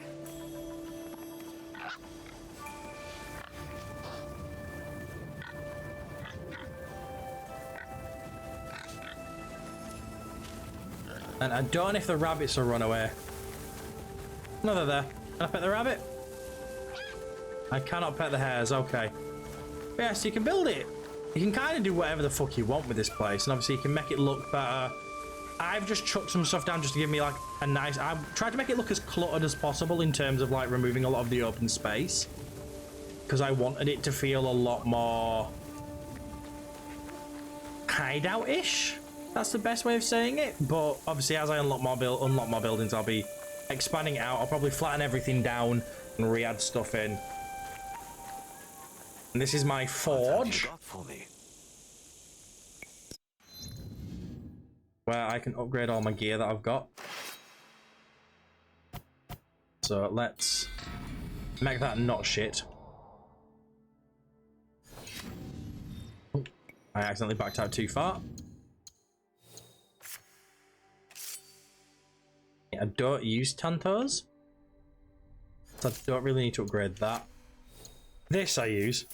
And I don't know if the rabbits will run away. No, they're there. Can I pet the rabbit? I cannot pet the hares. Okay. Yes, you can build it. You can kind of do whatever the fuck you want with this place, and obviously you can make it look better. I've just chucked some stuff down just to give me like a nice... I've tried to make it look as cluttered as possible in terms of like removing a lot of the open space, because I wanted it to feel a lot more hideout-ish. That's the best way of saying it. But obviously as I unlock more buildings, I'll be expanding it out. I'll probably flatten everything down and re-add stuff in. And this is my forge, where I can upgrade all my gear that I've got. So let's make that not shit. Oh, I accidentally backed out too far. I don't use Tantos, so I don't really need to upgrade that. This I use.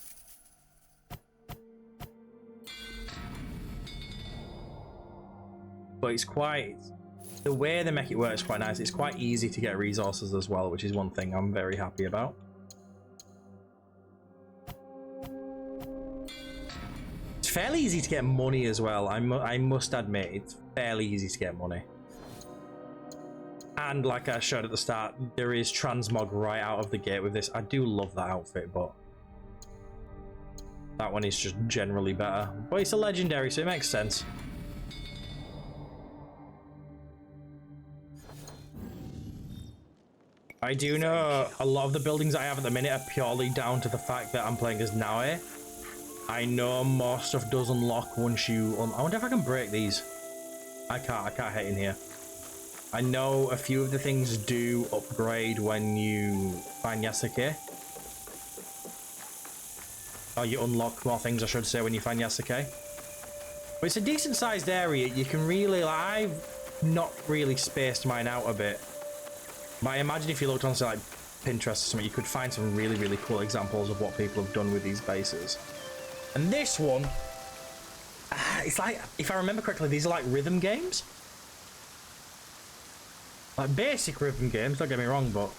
But it's quite... The way they make it work is quite nice. It's quite easy to get resources as well, which is one thing I'm very happy about. It's fairly easy to get money as well. I must admit, it's fairly easy to get money. And like I showed at the start, there is transmog right out of the gate with this. I do love that outfit, but that one is just generally better. But it's a legendary, so it makes sense. I do know a lot of the buildings I have at the minute are purely down to the fact that I'm playing as Naue. I know more stuff does unlock once you... I wonder if I can break these. I can't hit in here. I know a few of the things do upgrade when you find Yasuke. Oh, you unlock more things, I should say, when you find Yasuke. But it's a decent sized area. You can really... Like, I've not really spaced mine out a bit. But I imagine if you looked on, say, like, Pinterest or something, you could find some really, really cool examples of what people have done with these bases. And this one, it's like, if I remember correctly, these are like rhythm games. Like basic rhythm games, don't get me wrong, but...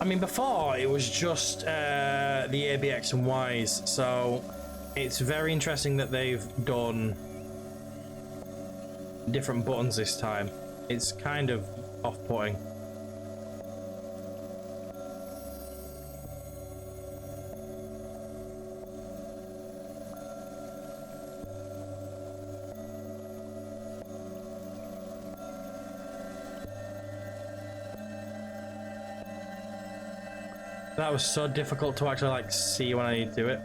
I mean, before, it was just the ABX and Ys, so it's very interesting that they've done different buttons this time. It's kind of off-putting. That was so difficult to actually like see when I do it.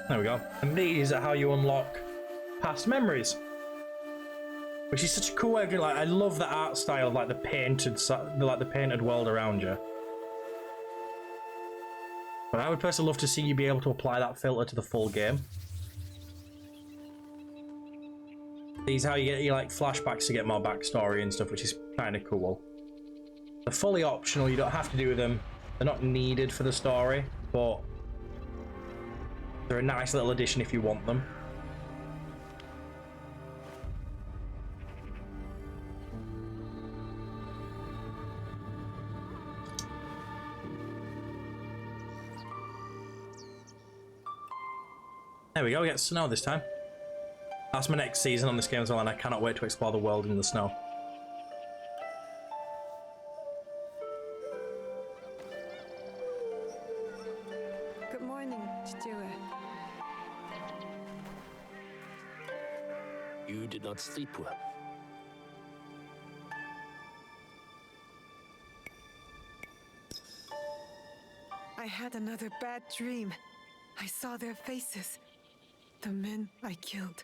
There we go. And these are how you unlock past memories, which is such a cool way of doing. Like, I love the art style, like the painted world around you. But I would personally love to see you be able to apply that filter to the full game. These are how you get your like flashbacks to get more backstory and stuff, which is kind of cool. They're fully optional, you don't have to do them. They're not needed for the story, but they're a nice little addition if you want them. There we go, we get snow this time. That's my next season on this game as well, and I cannot wait to explore the world in the snow. Good morning, Chichiwe. You did not sleep well. I had another bad dream. I saw their faces. The men I killed.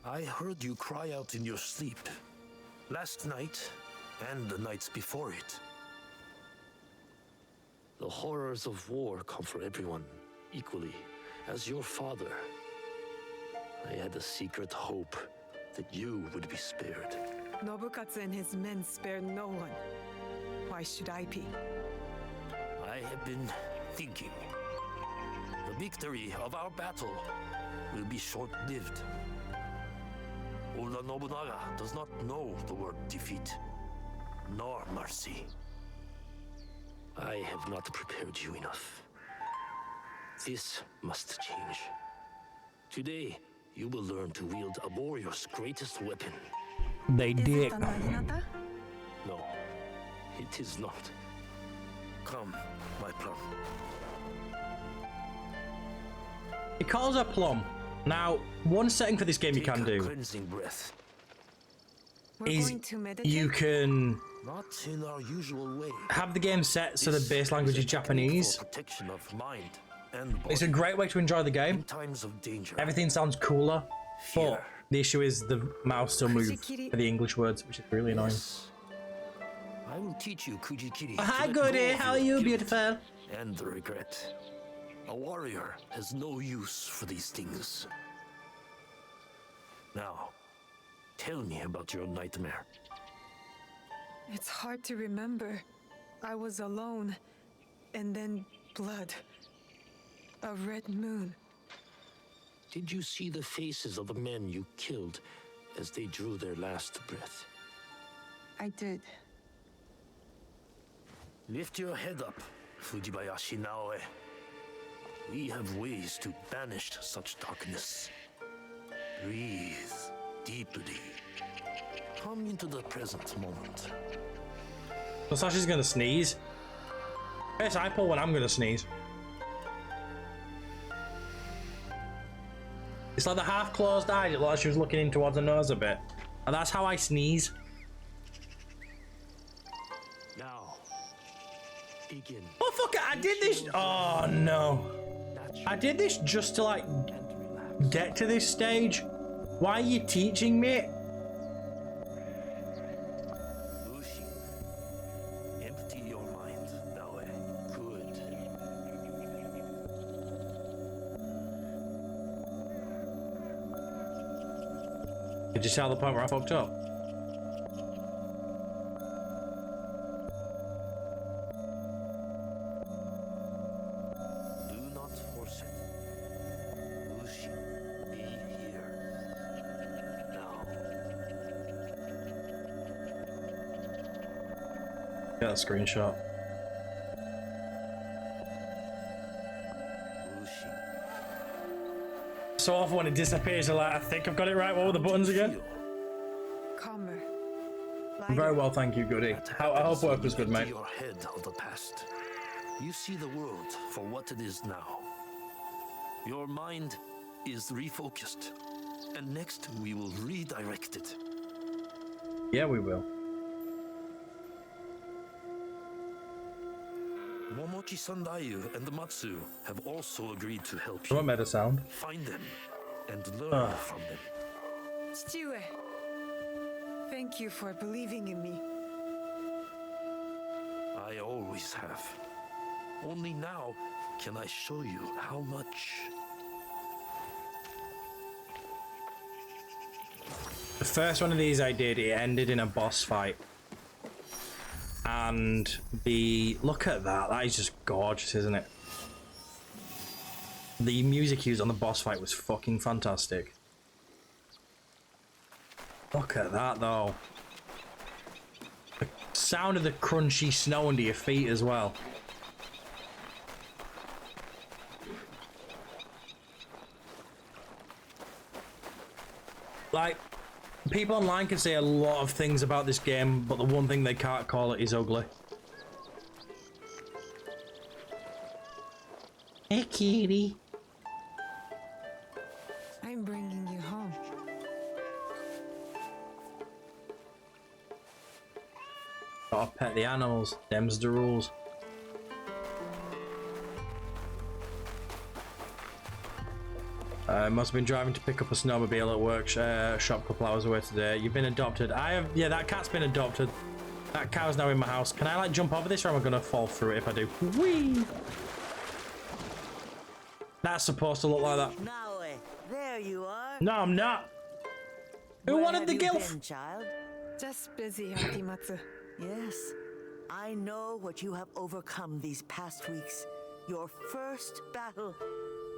I heard you cry out in your sleep. Last night, and the nights before it. The horrors of war come for everyone, equally. As your father, I had a secret hope that you would be spared. Nobukatsu and his men spared no one. Why should I be? I have been thinking. The victory of our battle will be short-lived. Oda Nobunaga does not know the word defeat, nor mercy. I have not prepared you enough. This must change. Today, you will learn to wield a warrior's greatest weapon. They did. No, it is not. Come, my plum. It calls her Plum. Now, one setting for this game you can do Cleansing breath. is you can Not in our usual way. have the game set so the base language is Japanese. Protection of mind and body. It's a great way to enjoy the game. In times of danger. Everything sounds cooler, but the issue is the mouse still moves for the English words, which is really annoying. Yes. I will teach you Kujikiri. Hi, Goody. How are you, beautiful? And the regret. A warrior has no use for these things. Now, tell me about your nightmare. It's hard to remember. I was alone, and then blood. A red moon. Did you see the faces of the men you killed as they drew their last breath? I did. Lift your head up, Fujibayashi Naoe. We have ways to banish such darkness. Breathe deeply. Come into the present moment. So Sasha's gonna sneeze. Yes, I pull when I'm gonna sneeze. It's like the half-closed eyes. It looked like she was looking in towards her nose a bit. And that's how I sneeze. Now, begin. Oh, fuck it. I did this. Oh, no. I did this just to, like, get to this stage. Why are you teaching me? Empty your mind, Dawe. Good. Did you tell the point where I fucked up? Do not force it. Lucy, be here. Now. Get that screenshot. So often when it disappears, you're like, I think I've got it right. What were the buttons again? Calmer. Very well, thank you, Goody. I hope work was good, mate. Your head of the past. You see the world for what it is now. Your mind is refocused, and next we will redirect it. Yeah, we will. Momochi Sandayu and the Matsu have also agreed to help What made a sound? Find them and learn from them. Chichiue, thank you for believing in me. I always have. Only now can I show you how much. The first one of these I did, it ended in a boss fight. And look at that, that is just gorgeous, isn't it? The music used on the boss fight was fucking fantastic. Look at that though. The sound of the crunchy snow under your feet as well. Like, people online can say a lot of things about this game, but the one thing they can't call it is ugly. Hey, kitty. I'm bringing you home. Gotta pet the animals. Them's the rules. Must have been driving to pick up a snowmobile at work shop a couple hours away today. You've been adopted. I have. Yeah, that cat's been adopted. That cow's now in my house. Can I like jump over this, or am I gonna fall through it if I do? Whee! That's supposed to look like that. Now, there you are. No, I'm not. Who wanted the gilf? Been, child? Just busy, Akimatsu. Yes, I know what you have overcome these past weeks. Your first battle.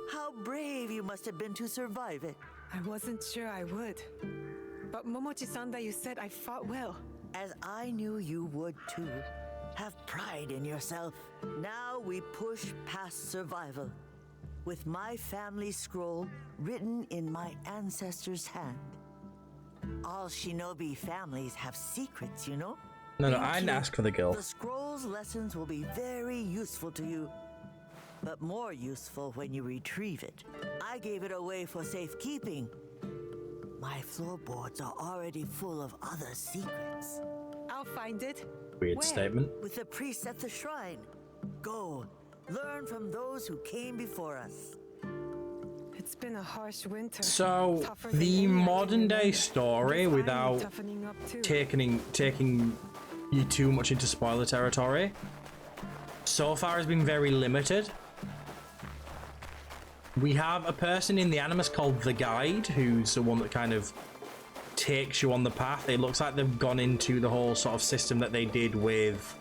How brave you must have been to survive it. I wasn't sure I would. But Momochi-san, you said I fought well. As I knew you would too. Have pride in yourself. Now we push past survival. With my family scroll written in my ancestors' hand. All shinobi families have secrets, you know? No, I didn't ask for the girl. The scroll's lessons will be very useful to you. But more useful when you retrieve it. I gave it away for safekeeping. My floorboards are already full of other secrets. I'll find it. Weird statement. With the priests at the shrine. Go, learn from those who came before us. It's been a harsh winter. So the modern day story, without taking you too much into spoiler territory, so far has been very limited. We have a person in the Animus called the Guide, who's the one that kind of takes you on the path. It looks like they've gone into the whole sort of system that they did with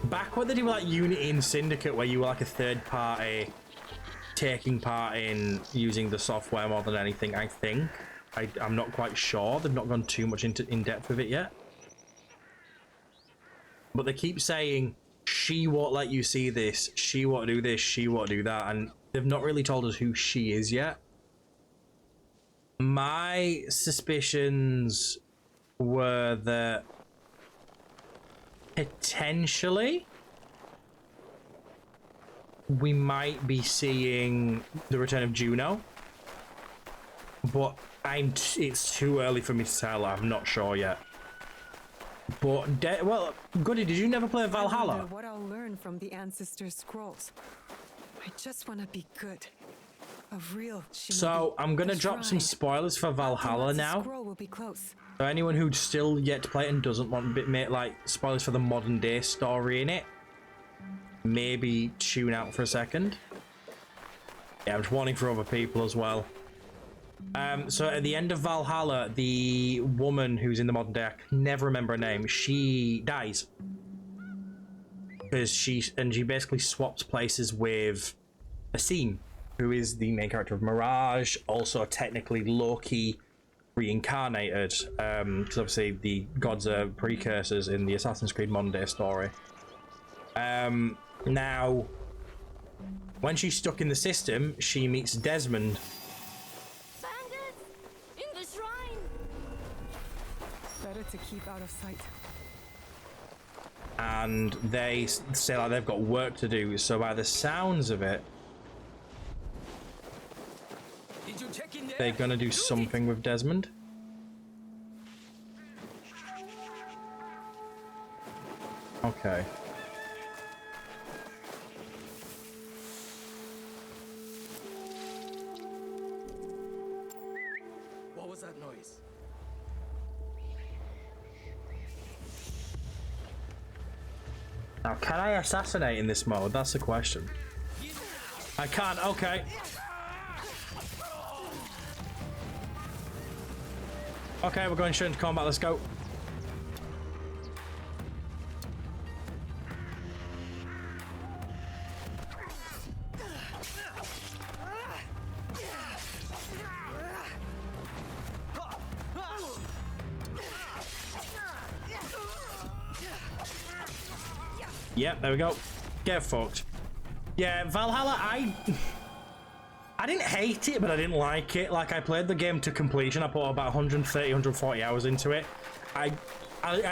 back when they did like Unity and Syndicate, where you were like a third party taking part in using the software more than anything. I think I'm not quite sure. They've not gone too much in depth with it yet, but they keep saying she won't let you see this, she won't do this, she won't do that, and they've not really told us who she is yet. My suspicions were that potentially we might be seeing the return of Juno, but it's too early for me to tell. I'm not sure yet. But well, Goody, did you never play Valhalla? I wonder what I'll learn from the ancestor scrolls. I just want to be good. Of real shinobi. So I'm gonna drop some spoilers for Valhalla now. Will be close. So anyone who's still yet to play it and doesn't want a bit like spoilers for the modern day story in it, maybe tune out for a second. Yeah, I'm just warning for other people as well. So at the end of Valhalla, the woman who's in the modern day, I can never remember her name, she dies. Because she basically swaps places with Asim, who is the main character of Mirage, also technically Loki reincarnated, because obviously the gods are precursors in the Assassin's Creed modern day story. Now, when she's stuck in the system, she meets Desmond. Bandits! In the shrine! Better to keep out of sight. And they say like they've got work to do, so by the sounds of it, they're gonna do something with Desmond. Okay. What was that noise? Now, can I assassinate in this mode? That's the question. I can't. Okay. Okay, we're going straight into combat. Let's go. Yep, there we go. Get fucked. Yeah, Valhalla, I didn't hate it, but I didn't like it. Like, I played the game to completion. I put about 130, 140 hours into it. I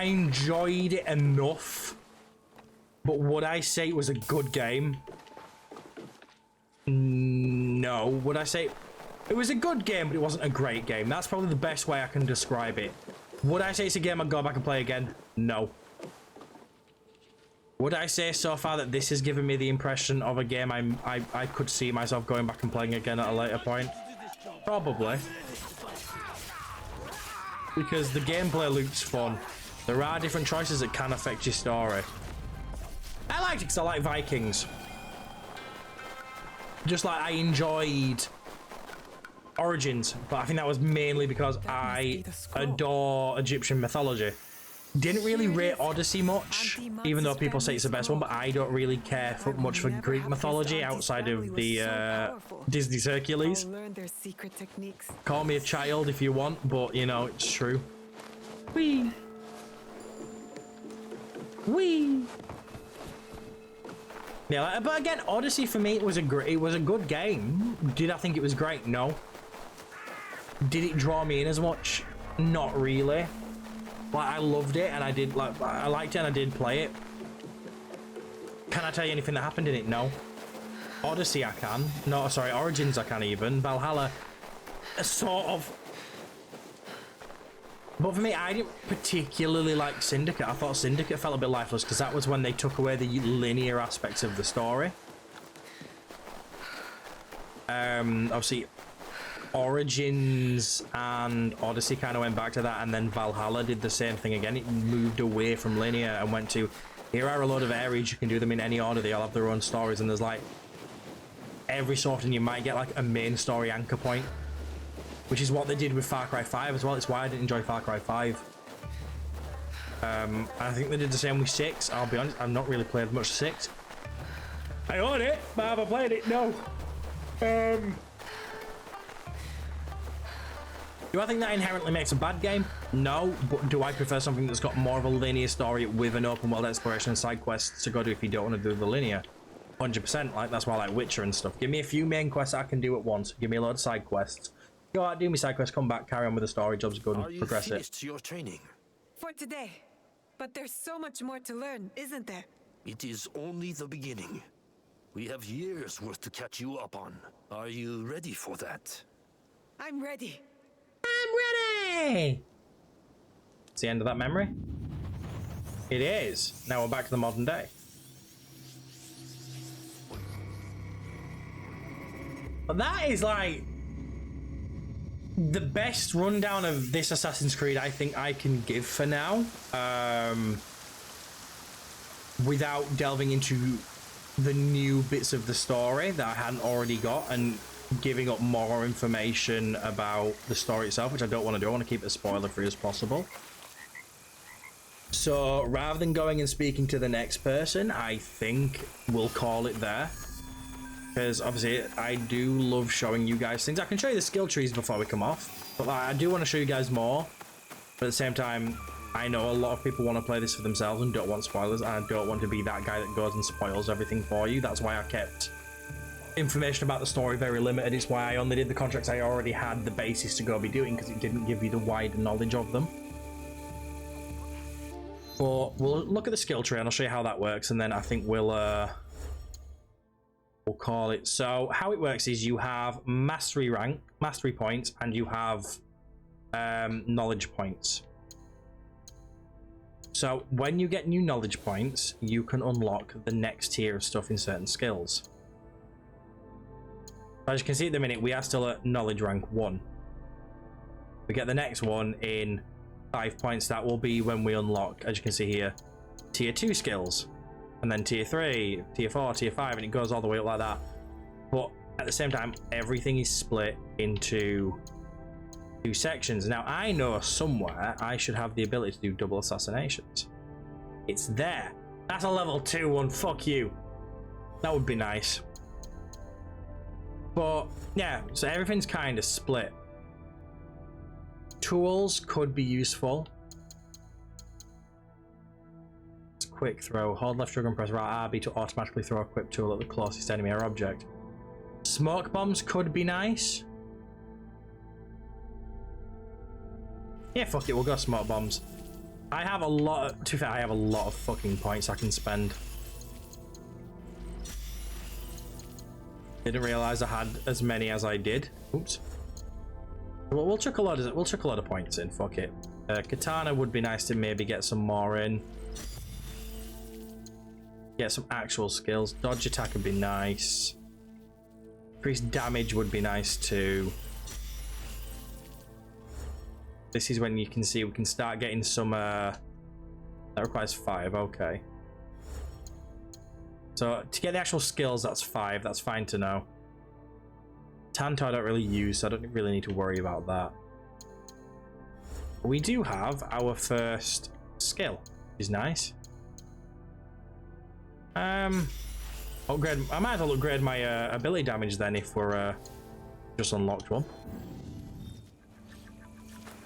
enjoyed it enough. But would I say it was a good game? No. Would I say it was a good game, but it wasn't a great game? That's probably the best way I can describe it. Would I say it's a game I'd go back and play again? No. Would I say so far that this has given me the impression of a game I could see myself going back and playing again at a later point? Probably. Because the gameplay looks fun. There are different choices that can affect your story. I liked it because I like Vikings. Just like I enjoyed Origins, but I think that was mainly because I adore Egyptian mythology. Didn't really rate Odyssey much, even though people say it's the best one, but I don't really care much for Greek mythology outside of the Disney's Hercules. Call me a child if you want, but you know, it's true. Whee! Whee! Yeah, like, but again, Odyssey for me, it was a good game. Did I think it was great? No. Did it draw me in as much? Not really. Like, I loved it and I did, like, I liked it and I did play it. Can I tell you anything that happened in it? No. Odyssey I can. No, sorry, Origins I can even. Valhalla, sort of. But for me, I didn't particularly like Syndicate. I thought Syndicate felt a bit lifeless because that was when they took away the linear aspects of the story. Obviously, Origins and Odyssey kind of went back to that, and then Valhalla did the same thing again. It moved away from linear and went to, here are a load of areas, you can do them in any order, they all have their own stories, and there's like, every so often you might get like a main story anchor point, which is what they did with Far Cry 5 as well. It's why I didn't enjoy Far Cry 5. I think they did the same with 6. I'll be honest, I've not really played much 6. I own it, but have I played it? No. Do I think that inherently makes a bad game? No, but do I prefer something that's got more of a linear story with an open world exploration and side quests to go do if you don't want to do the linear? 100%, like that's why I like Witcher and stuff. Give me a few main quests I can do at once. Give me a load of side quests. Go out, do me side quests, come back, carry on with the story, jobs are good, and progress it. Are you finished your training? For today. But there's so much more to learn, isn't there? It is only the beginning. We have years worth to catch you up on. Are you ready for that? I'm ready. I'm ready! It's the end of that memory. It is. Now we're back to the modern day. But that is like the best rundown of this Assassin's Creed I think I can give for now, without delving into the new bits of the story that I hadn't already got and giving up more information about the story itself, which I don't want to do. I want to keep it as spoiler free as possible. So rather than going and speaking to the next person, I think we'll call it there, because obviously I do love showing you guys things. I can show you the skill trees before we come off, but like, I do want to show you guys more, but at the same time I know a lot of people want to play this for themselves and don't want spoilers, and I don't want to be that guy that goes and spoils everything for you. That's why I kept information about the story very limited. It's why I only did the contracts I already had the basis to go be doing, because it didn't give you the wider knowledge of them. But we'll look at the skill tree and I'll show you how that works, and then I think we'll call it. So how it works is you have mastery rank, mastery points, and you have knowledge points. So when you get new knowledge points, you can unlock the next tier of stuff in certain skills. As you can see at the minute, we are still at knowledge rank 1. We get the next one in 5 points. That will be when we unlock, as you can see here, tier 2 skills, and then tier 3, tier 4, tier 5, and it goes all the way up like that. But at the same time, everything is split into 2 sections. Now I know somewhere I should have the ability to do double assassinations. It's there. That's a level 2 one. Fuck you. That would be nice. But yeah, so everything's kind of split. Tools could be useful. It's quick throw. Hold left trigger and press right RB to automatically throw a quick tool at the closest enemy or object. Smoke bombs could be nice. Yeah, fuck it, we'll go smoke bombs. I have a lot of, to be fair, I have a lot of fucking points I can spend. Didn't realize I had as many as I did. Oops. Well, we'll chuck a lot of points in. Fuck it. Katana would be nice to maybe get some more in. Get some actual skills. Dodge attack would be nice. Increased damage would be nice too. This is when you can see we can start getting some. That requires 5. Okay. So to get the actual skills, that's 5. That's fine to know. Tanto I don't really use, so I don't really need to worry about that. We do have our first skill, which is nice. Upgrade. I might as well upgrade my ability damage then if we're just unlocked one.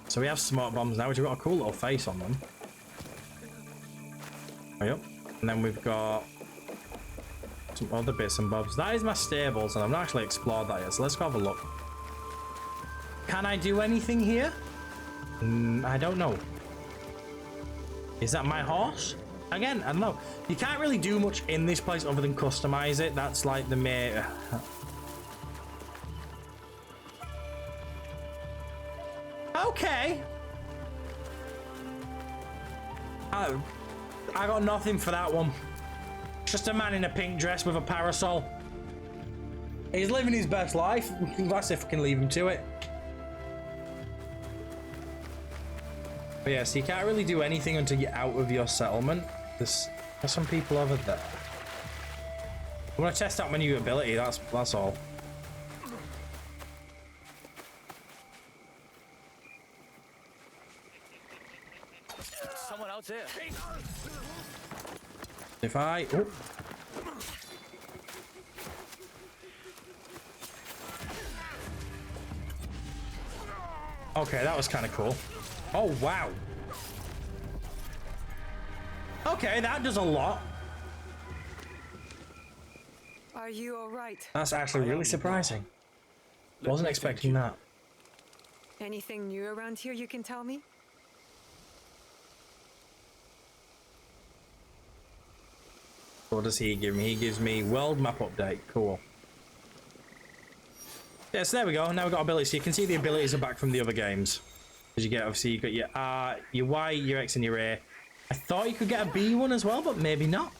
So we have smoke bombs now, which have got a cool little face on them. Oh, yep. And then we've got some other bits and bobs. That is my stables, and I've not actually explored that yet, so let's go have a look. Can I do anything here? I don't know. Is that my horse? Again, I don't know. You can't really do much in this place other than customize it. That's like the main... Okay. I got nothing for that one. Just a man in a pink dress with a parasol. He's living his best life. That's if we can leave him to it. But yeah, so you can't really do anything until you're out of your settlement. There's some people over there. I want to test out my new ability, that's all. Someone out there. If I... Oh. Okay, that was kind of cool. Oh, wow. Okay, that does a lot. Are you all right? That's actually really surprising. Wasn't expecting that. Anything new around here you can tell me? What does he give me? He gives me world map update. Cool. Yeah, so there we go. Now we've got abilities. So you can see the abilities are back from the other games. As you get, obviously, you've got your R, your Y, your X, and your A. I thought you could get a B one as well, but maybe not.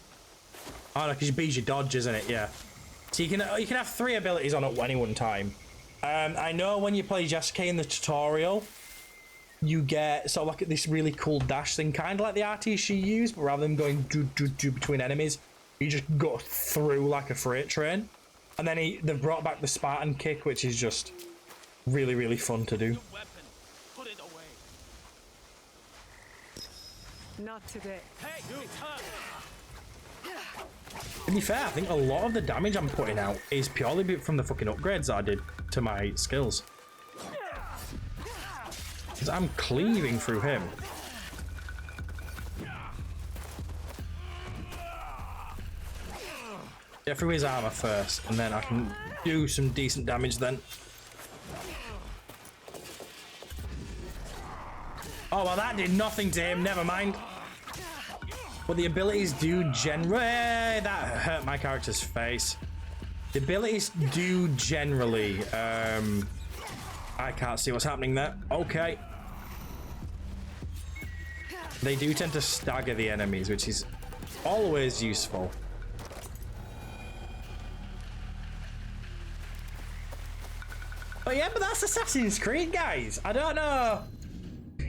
Oh, no, because your B's your dodge, isn't it? Yeah. So you can have 3 abilities on at any one time. I know when you play Jessica in the tutorial, you get sort of like this really cool dash thing, kind of like the RT she used, but rather than going do between enemies, you just go through like a freight train. And then they've brought back the Spartan kick, which is just really, really fun to do. Not today. Hey, To be fair, I think a lot of the damage I'm putting out is purely from the fucking upgrades that I did to my skills. Because I'm cleaving through him. Get through his armor first, and then I can do some decent damage then. Oh, well, that did nothing to him. Never mind. But the abilities do generally... That hurt my character's face. The abilities do generally... I can't see what's happening there. Okay. They do tend to stagger the enemies, which is always useful. But yeah, but that's Assassin's Creed, guys. I don't know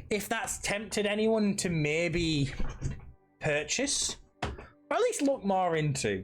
if that's tempted anyone to maybe purchase, or at least look more into.